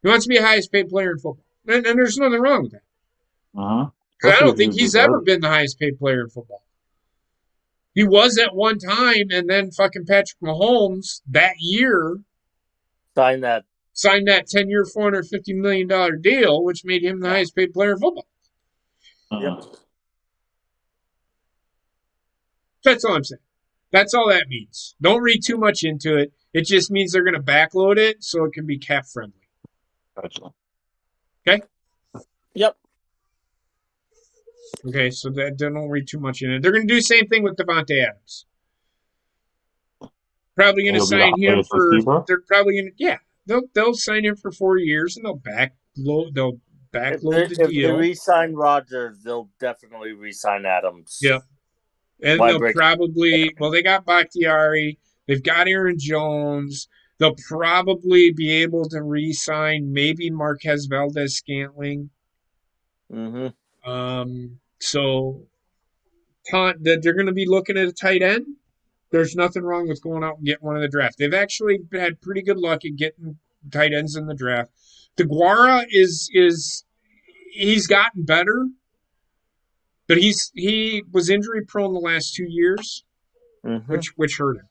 He wants to be the highest paid player in football. And there's nothing wrong with that. I don't think he's ever been the highest paid player in football. He was at one time, and then fucking Patrick Mahomes that year signed that 10-year, $450 million deal, which made him the highest paid player in football. Yep. That's all I'm saying. That's all that means. Don't read too much into it. It just means they're going to backload it so it can be cap friendly. Gotcha. Okay? Yep. Okay, so don't read too much in it. They're going to do the same thing with Devontae Adams. Probably going to sign him for. Receiver? They're probably going to. Yeah, they'll sign him for 4 years and they'll backload the deal. If they re-sign Rodgers, they'll definitely re-sign Adams. Yep. And they'll probably. Well, they got Bakhtiari. They've got Aaron Jones. They'll probably be able to re-sign maybe Marquez Valdez-Scantling. So they're going to be looking at a tight end. There's nothing wrong with going out and getting one in the draft. They've actually had pretty good luck at getting tight ends in the draft. DeGuara he's gotten better, but he was injury prone the last 2 years, which hurt him.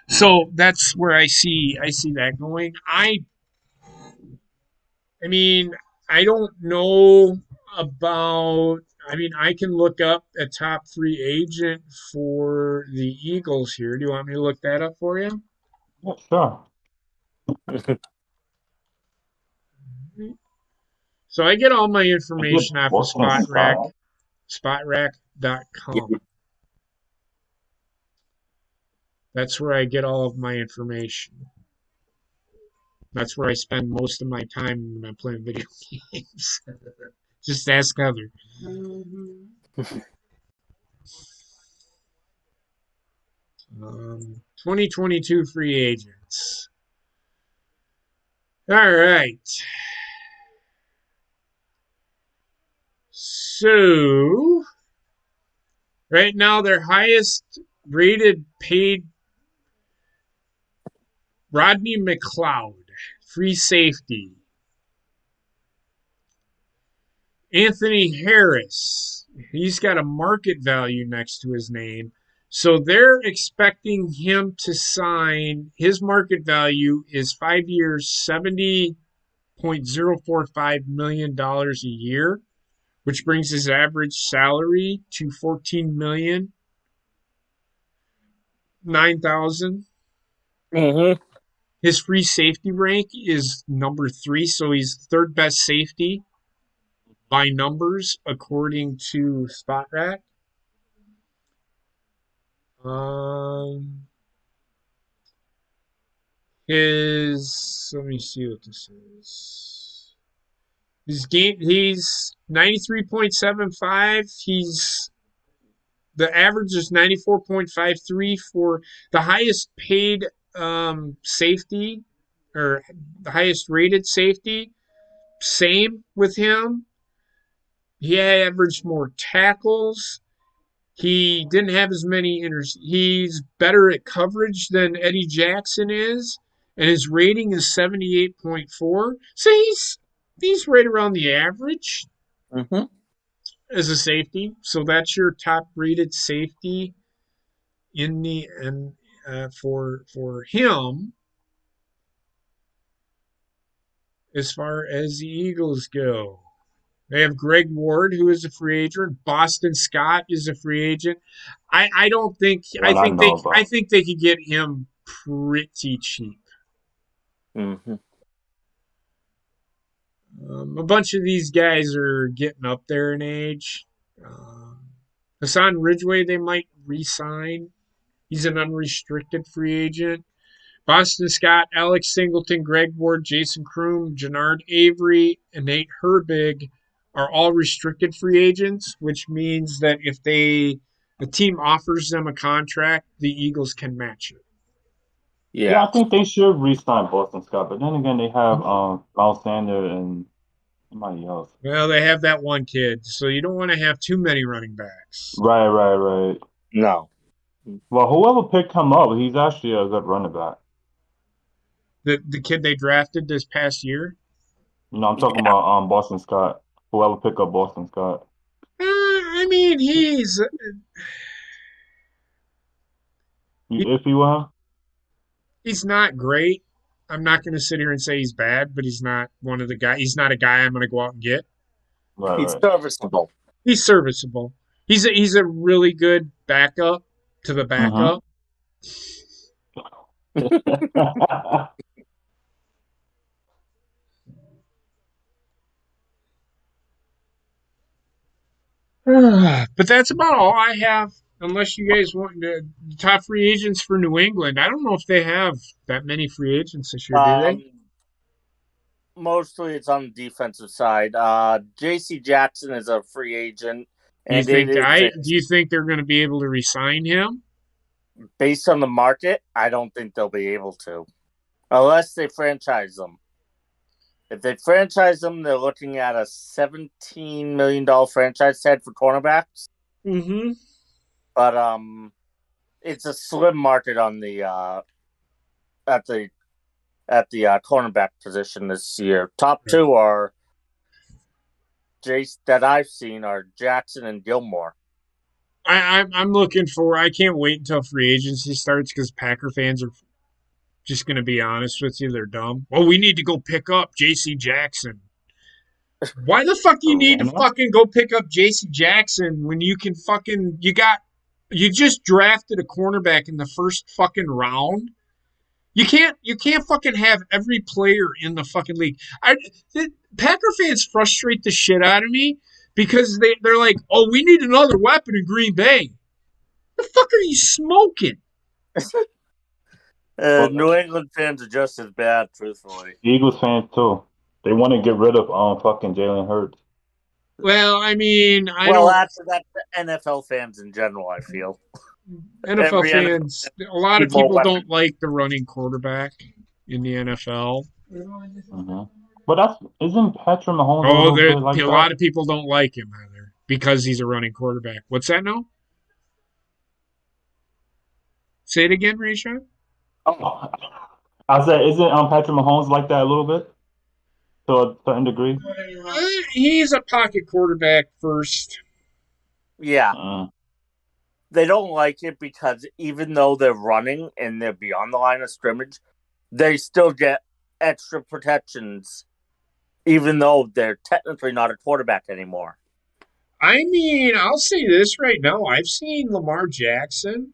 So that's where I see that going. I mean, I don't know about. I mean, I can look up a top free agent for the Eagles here. Do you want me to look that up for you? Yeah, sure. So I get all my information off of spotrac.com. That's where I get all of my information. That's where I spend most of my time when I'm playing video games. Just ask Heather. 2022 free agents. All right. So, right now, their highest rated paid Rodney McLeod, free safety. Anthony Harris, he's got a market value next to his name. So they're expecting him to sign, his market value is 5 years, $70.045 million a year, which brings his average salary to $14,009,000. His free safety rank is number 3, so he's third best safety by numbers according to SpotRack. Let me see what this is. He's 93.75. The average is 94.53 for the highest paid safety, or the highest rated safety. Same with him. He averaged more tackles. He didn't have as many He's better at coverage than Eddie Jackson is, and his rating is 78.4. So he's right around the average as a safety. So that's your top rated safety in the for him as far as the Eagles go. They have Greg Ward, who is a free agent. Boston Scott is a free agent. I think they could get him pretty cheap. A bunch of these guys are getting up there in age. Hassan Ridgeway, they might re-sign. He's an unrestricted free agent. Boston Scott, Alex Singleton, Greg Ward, Jason Kroom, Jannard Avery, and Nate Herbig are all restricted free agents, which means that if the team offers them a contract, the Eagles can match it. Yeah, Yeah. I think they should re-sign Boston Scott, but then again, they have Miles Sanders and somebody else. Well, they have that one kid, so you don't want to have too many running backs. Right. No. Well, whoever picked him up, he's actually a good running back. The kid they drafted this past year. I'm talking Yeah. about Boston Scott. Whoever picked up Boston Scott. I mean, You iffy with him? he's not great. I'm not going to sit here and say he's bad, but he's not one of the guys. He's not a guy I'm going to go out and get. He's Right. serviceable. He's serviceable. He's a really good backup to the Mm-hmm. backup. But that's about all I have. Unless you guys want the top free agents for New England, I don't know if they have that many free agents this year. Do they? Mostly it's on the defensive side. J.C. Jackson is a free agent, Do you and it think is do you think they're going to be able to re-sign him? based on the market. I don't think they'll be able to, unless they franchise them. If they franchise them, they're looking at a $17 million franchise tag for cornerbacks. Mm-hmm. But it's a slim market on the at the cornerback position this year. Top two are Jace that I've seen are Jackson and Gilmore. I'm looking for. I can't wait until free agency starts because Packer fans are just going to be honest with you. They're dumb. Well, we need to go pick up J.C. Jackson. Why the fuck do you need to Atlanta? fucking go pick up J.C. Jackson when you can fucking you just drafted a cornerback in the first fucking round? You can't fucking have every player in the fucking league. The Packer fans frustrate the shit out of me because they're like, oh, we need another weapon in Green Bay. The fuck are you smoking? Well, New England fans are just as bad, truthfully. Eagles fans too. They want to get rid of fucking Jalen Hurts. Well, I mean, I Well, don't. that's the NFL fans in general. I feel NFL every NFL fans, a lot of need more people weapons. don't like the running quarterback in the NFL. Mm-hmm. But isn't Patrick Mahomes a Oh, little bit like a that? lot of people don't like him either because he's a running quarterback. What's that now? Say it again, Rayshawn. Oh, I said, isn't Patrick Mahomes like that a little bit to a certain degree? He's a pocket quarterback first. Yeah, Mm. they don't like it because even though they're running and they're beyond the line of scrimmage, they still get extra protections, even though they're technically not a quarterback anymore. I mean, I'll say this right now. I've seen Lamar Jackson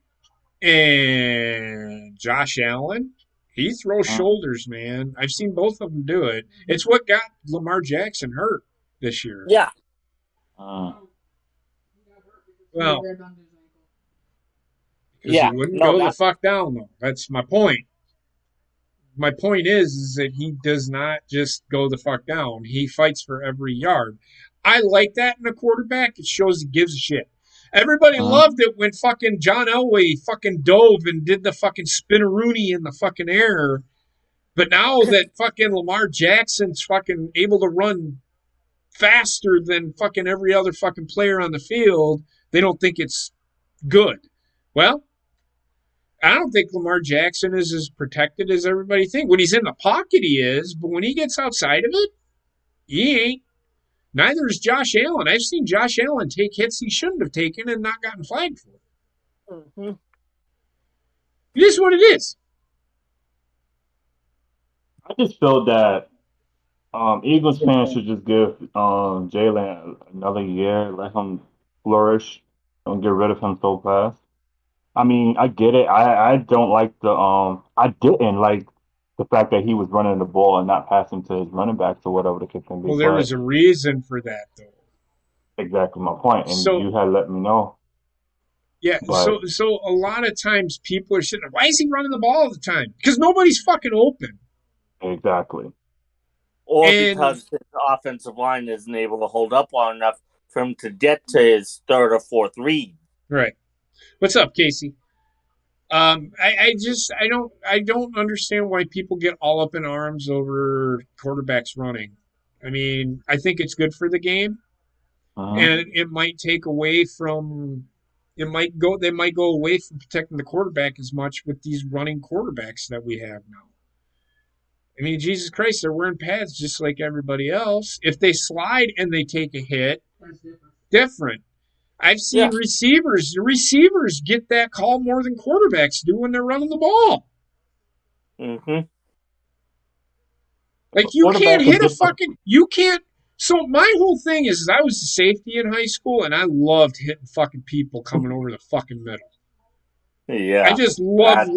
and Josh Allen. He throws Mm. shoulders, man. I've seen both of them do it. It's what got Lamar Jackson hurt this year. Yeah. Mm. Well, because Yeah. he wouldn't No, go the that's fuck down, though. That's my point. My point is that he does not just go the fuck down. He fights for every yard. I like that in a quarterback. It shows he gives a shit. Everybody Mm. loved it when fucking John Elway fucking dove and did the fucking spinneroonie in the fucking air. But now that fucking Lamar Jackson's fucking able to run faster than fucking every other fucking player on the field, they don't think it's good. Well, I don't think Lamar Jackson is as protected as everybody thinks. When he's in the pocket, he is, but when he gets outside of it, he ain't. Neither is Josh Allen. I've seen Josh Allen take hits he shouldn't have taken and not gotten flagged for. mm-hmm. It is what it is. I just feel that Eagles fans should just give Jalen another year, let him flourish, don't get rid of him so fast. I mean, I get it. I don't like I didn't like the fact that he was running the ball and not passing to his running backs or whatever the case may be. Well, there But was a reason for that, though. exactly my point, and So you had let me know. yeah, But so a lot of times people are sitting there, why is he running the ball all the time? Because nobody's fucking open. exactly, Or And because his offensive line isn't able to hold up long enough for him to get to his third or fourth read. right. What's up, Casey? I don't understand why people get all up in arms over quarterbacks running. I mean, I think it's good for the game, and it might take away from they might go away from protecting the quarterback as much with these running quarterbacks that we have now. I mean, Jesus Christ, they're wearing pads just like everybody else. If they slide and they take a hit, different. I've seen the receivers get that call more than quarterbacks do when they're running the ball. Mm-hmm. Like, you can't. So my whole thing is I was a safety in high school, and I loved hitting fucking people coming over the fucking middle. Yeah. I just love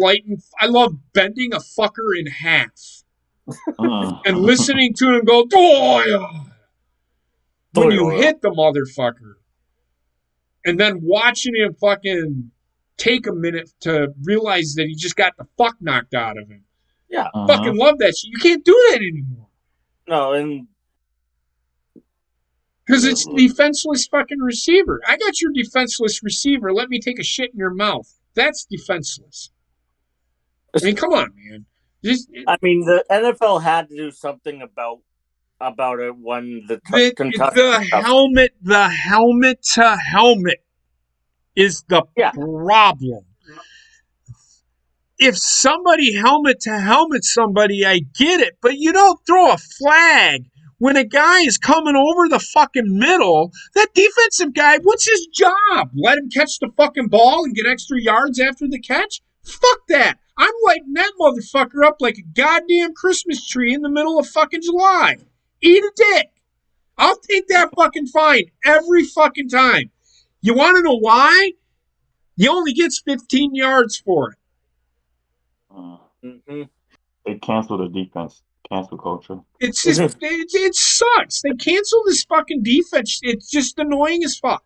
I love bending a fucker in half. And listening to him go, "Doy!" when you hit the motherfucker. And then watching him fucking take a minute to realize that he just got the fuck knocked out of him. Yeah. Fucking love that shit. You can't do that anymore. No, and because it's defenseless fucking receiver. I got your defenseless receiver. Let me take a shit in your mouth. That's defenseless. I mean, come on, man. I mean, the NFL had to do something about it when the helmet to helmet is the problem. If somebody helmet to helmet somebody, I get it, but you don't throw a flag when a guy is coming over the fucking middle. That defensive guy, what's his job? Let him catch the fucking ball and get extra yards after the catch? Fuck that. I'm lighting that motherfucker up like a goddamn Christmas tree in the middle of fucking July. Eat a dick. I'll take that fucking fine every fucking time. You want to know why? He only gets 15 yards for it. Mm-hmm. They cancel the defense. Cancel culture. It's just, it sucks. They cancel this fucking defense. It's just annoying as fuck.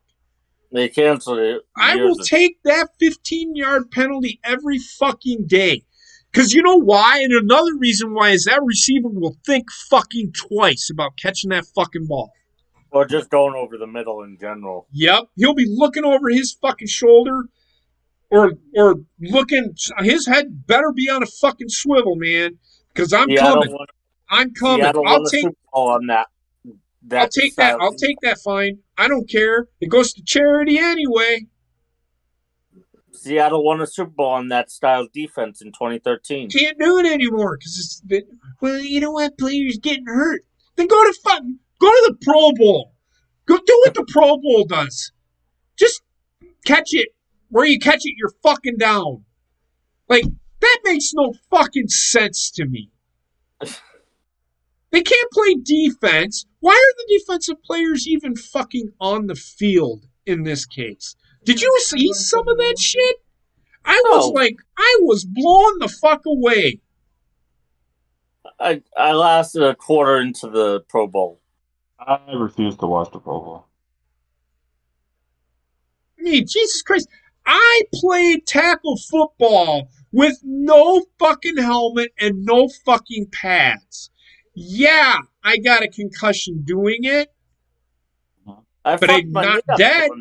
They canceled it. I will take that 15-yard penalty every fucking day. Because you know why? And another reason why is that receiver will think fucking twice about catching that fucking ball. Or just going over the middle in general. Yep. He'll be looking over his fucking shoulder or looking. His head better be on a fucking swivel, man. Because I'm coming. I'm coming. I'll take on that. I'll take that. I'll take that fine. I don't care. It goes to charity anyway. Seattle won a Super Bowl on that style of defense in 2013. Can't do it anymore because well, you know what? Players getting hurt. Then go to the Pro Bowl. Go do what the Pro Bowl does. Just catch it where you catch it. You're fucking down. Like that makes no fucking sense to me. They can't play defense. Why are the defensive players even fucking on the field in this case? Did you see some of that shit? I was blown the fuck away. I lasted a quarter into the Pro Bowl. I refuse to watch the Pro Bowl. I mean, Jesus Christ. I played tackle football with no fucking helmet and no fucking pads. Yeah, I got a concussion doing it, but I'm not dead.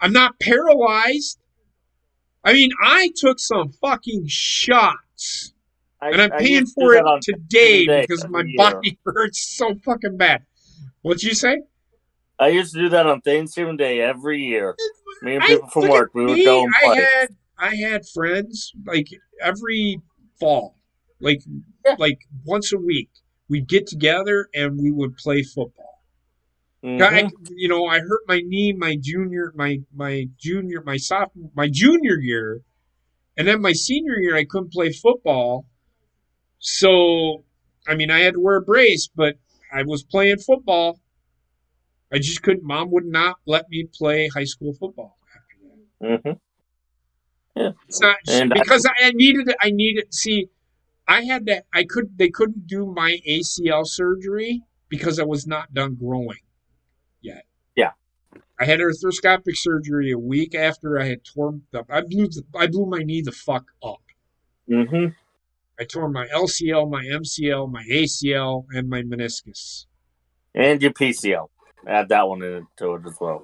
I'm not paralyzed. I mean, I took some fucking shots, and I'm paying for it today because my body hurts so fucking bad. What'd you say? I used to do that on Thanksgiving Day every year. Me and people from work, we would go and play. I had friends like every fall, like once a week. We'd get together and we would play football. Mm-hmm. I hurt my knee my junior year, and then my senior year I couldn't play football. So, I mean, I had to wear a brace, but I was playing football. I just couldn't. Mom would not let me play high school football after that. Mm-hmm. Yeah, it's not because I needed. See, They couldn't do my ACL surgery because I was not done growing yet. Yeah. I had arthroscopic surgery a week after I had torn up. I blew my knee the fuck up. Mm-hmm. I tore my LCL, my MCL, my ACL, and my meniscus. And your PCL. Add that one into it as well.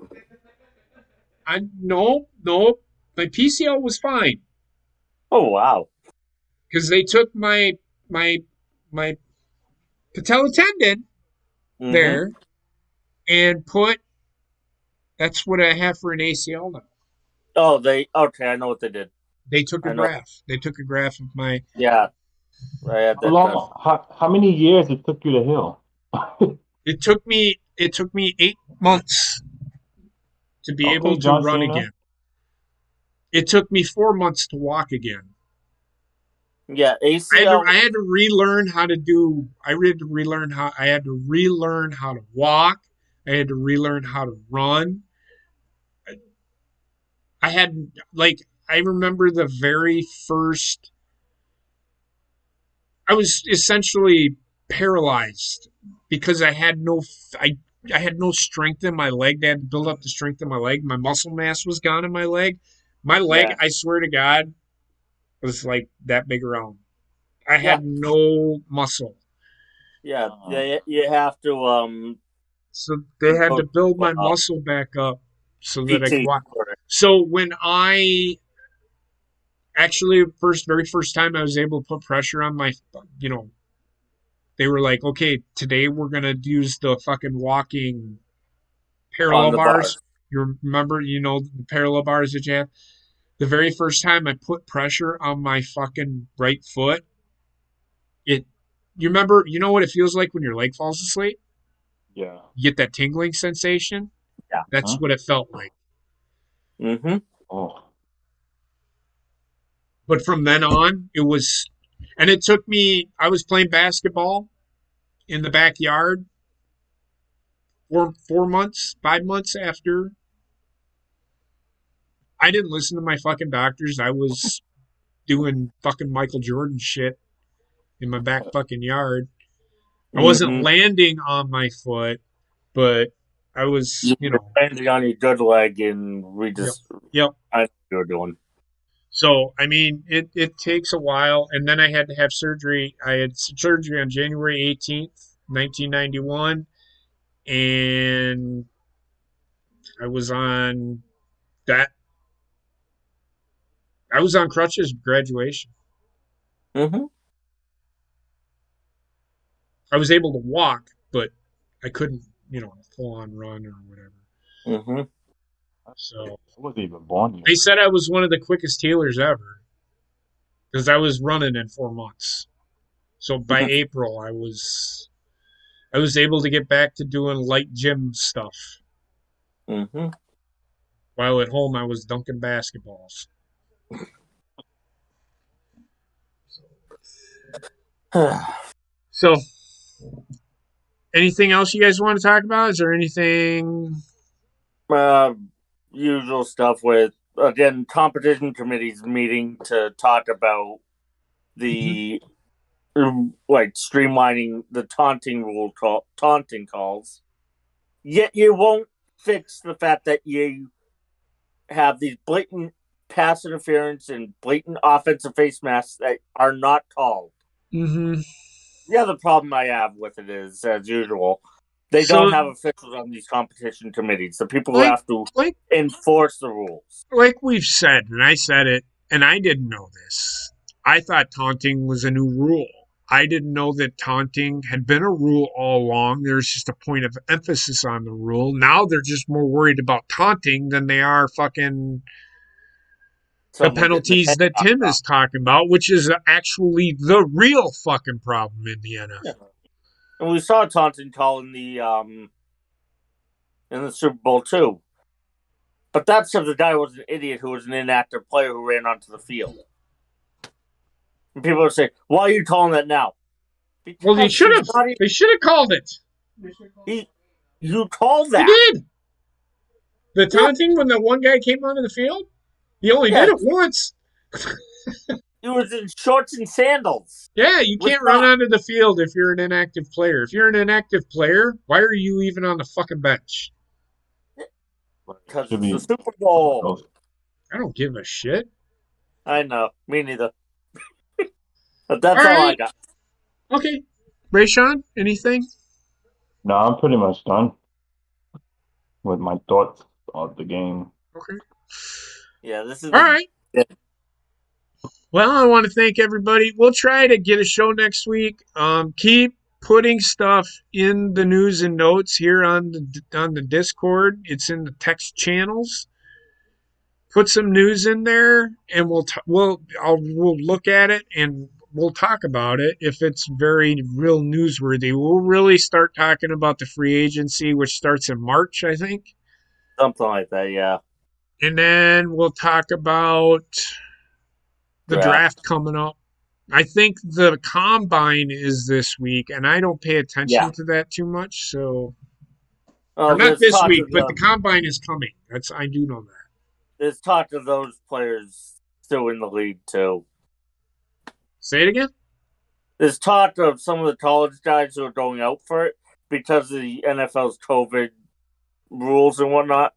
No. My PCL was fine Oh, wow. because they took my my patella tendon there and put. That's what I have for an ACL now. Oh, okay. I know what they did. They took a I know. graft. They took a graft of my. Yeah. I had How long? How many years it took you to heal? It took me 8 months to be able Okay, to John run Cena. again. It took me 4 months to walk again. Yeah, ACL. I had to relearn how to do. I had to relearn how to walk. I had to relearn how to run. I had I remember the very first. I was essentially paralyzed because I had no strength in my leg. They had to build up the strength in my leg. My muscle mass was gone in my leg. My leg, Yeah. I swear to God, was like that big around. I Yeah. had no muscle. Yeah, you have to So they had to build my uh, muscle back up so that I could PT. walk. So when I actually very first time I was able to put pressure on my, they were like, okay, today we're gonna use the fucking walking On parallel the bars. bars. You remember, the parallel bars that you have. The very first time I put pressure on my fucking right foot, you remember, you know what it feels like when your leg falls asleep? Yeah. You get that tingling sensation. Yeah. That's what it felt like. Mm-hmm. Oh. But from then on, it took me. I was playing basketball in the backyard 4 months, 5 months after. I didn't listen to my fucking doctors. I was doing fucking Michael Jordan shit in my back fucking yard. I wasn't Mm-hmm. landing on my foot, but I was, You were landing on your good leg, and we just, yep. I know what you were doing. So, I mean, it takes a while. And then I had to have surgery. I had surgery on January 18th, 1991. And I was on that. I was on crutches graduation. Mm-hmm. I was able to walk, but I couldn't, full on run or whatever. Mm-hmm. So I wasn't even born yet. they said I was one of the quickest healers ever because I was running in 4 months. So by April, I was able to get back to doing light gym stuff. Mm-hmm. While at home, I was dunking basketballs. So, anything else you guys want to talk about? Is there anything? Usual stuff with, again, competition committees meeting to talk about the streamlining the taunting calls. Yet you won't fix the fact that you have these blatant pass interference and blatant offensive face masks that are not called. Mm-hmm. The other problem I have with it is, as usual, they don't have officials on these competition committees. The people who have to enforce the rules. Like we've said, and I said it, and I didn't know this. I thought taunting was a new rule. I didn't know that taunting had been a rule all along. There's just a point of emphasis on the rule. Now they're just more worried about taunting than they are fucking the penalties that Tim is talking about, which is actually the real fucking problem in the NFL. Yeah. And we saw a taunting call in the Super Bowl too. But that's if the guy was an idiot who was an inactive player who ran onto the field. And people would say, "Why are you calling that now?" Because well, they should have. They should have called it. You called that. He did. The taunting when the one guy came onto the field. He only did it once. He was in shorts and sandals. Yeah, you can't run onto the field if you're an inactive player. If you're an inactive player, why are you even on the fucking bench? Because it's the Super Bowl. I don't give a shit. I know. Me neither. But that's all I got. Okay. Rayshawn, anything? No, I'm pretty much done with my thoughts of the game. Okay. Yeah, this is all right. Well, I want to thank everybody. We'll try to get a show next week. Keep putting stuff in the news and notes here on the Discord. It's in the text channels. Put some news in there, and we'll look at it and we'll talk about it if it's very real newsworthy. We'll really start talking about the free agency, which starts in March, I think. Something like that, yeah. And then we'll talk about the draft coming up. I think the combine is this week, and I don't pay attention to that too much. So, not this week, but the combine is coming. I do know that. There's talk of those players still in the league too. Say it again. There's talk of some of the college guys who are going out for it because of the NFL's COVID rules and whatnot.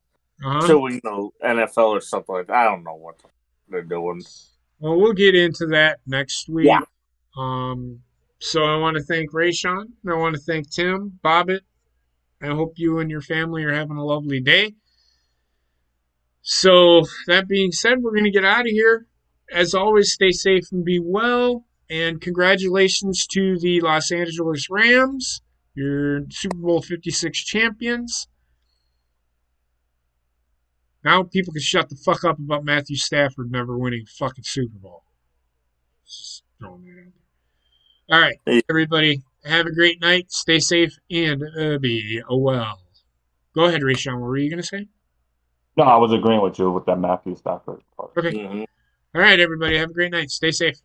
Suing the NFL or something like that. I don't know what they're doing. Well, we'll get into that next week. Yeah. So I want to thank Rayshawn. I want to thank Tim, Bobbit. I hope you and your family are having a lovely day. So that being said, we're going to get out of here. As always, stay safe and be well. And congratulations to the Los Angeles Rams, your Super Bowl 56 champions. Now people can shut the fuck up about Matthew Stafford never winning fucking Super Bowl. Just throwing that out there. All right, everybody, have a great night. Stay safe and be well. Go ahead, Rayshawn. What were you going to say? No, I was agreeing with you with that Matthew Stafford part. Okay. All right, everybody, have a great night. Stay safe.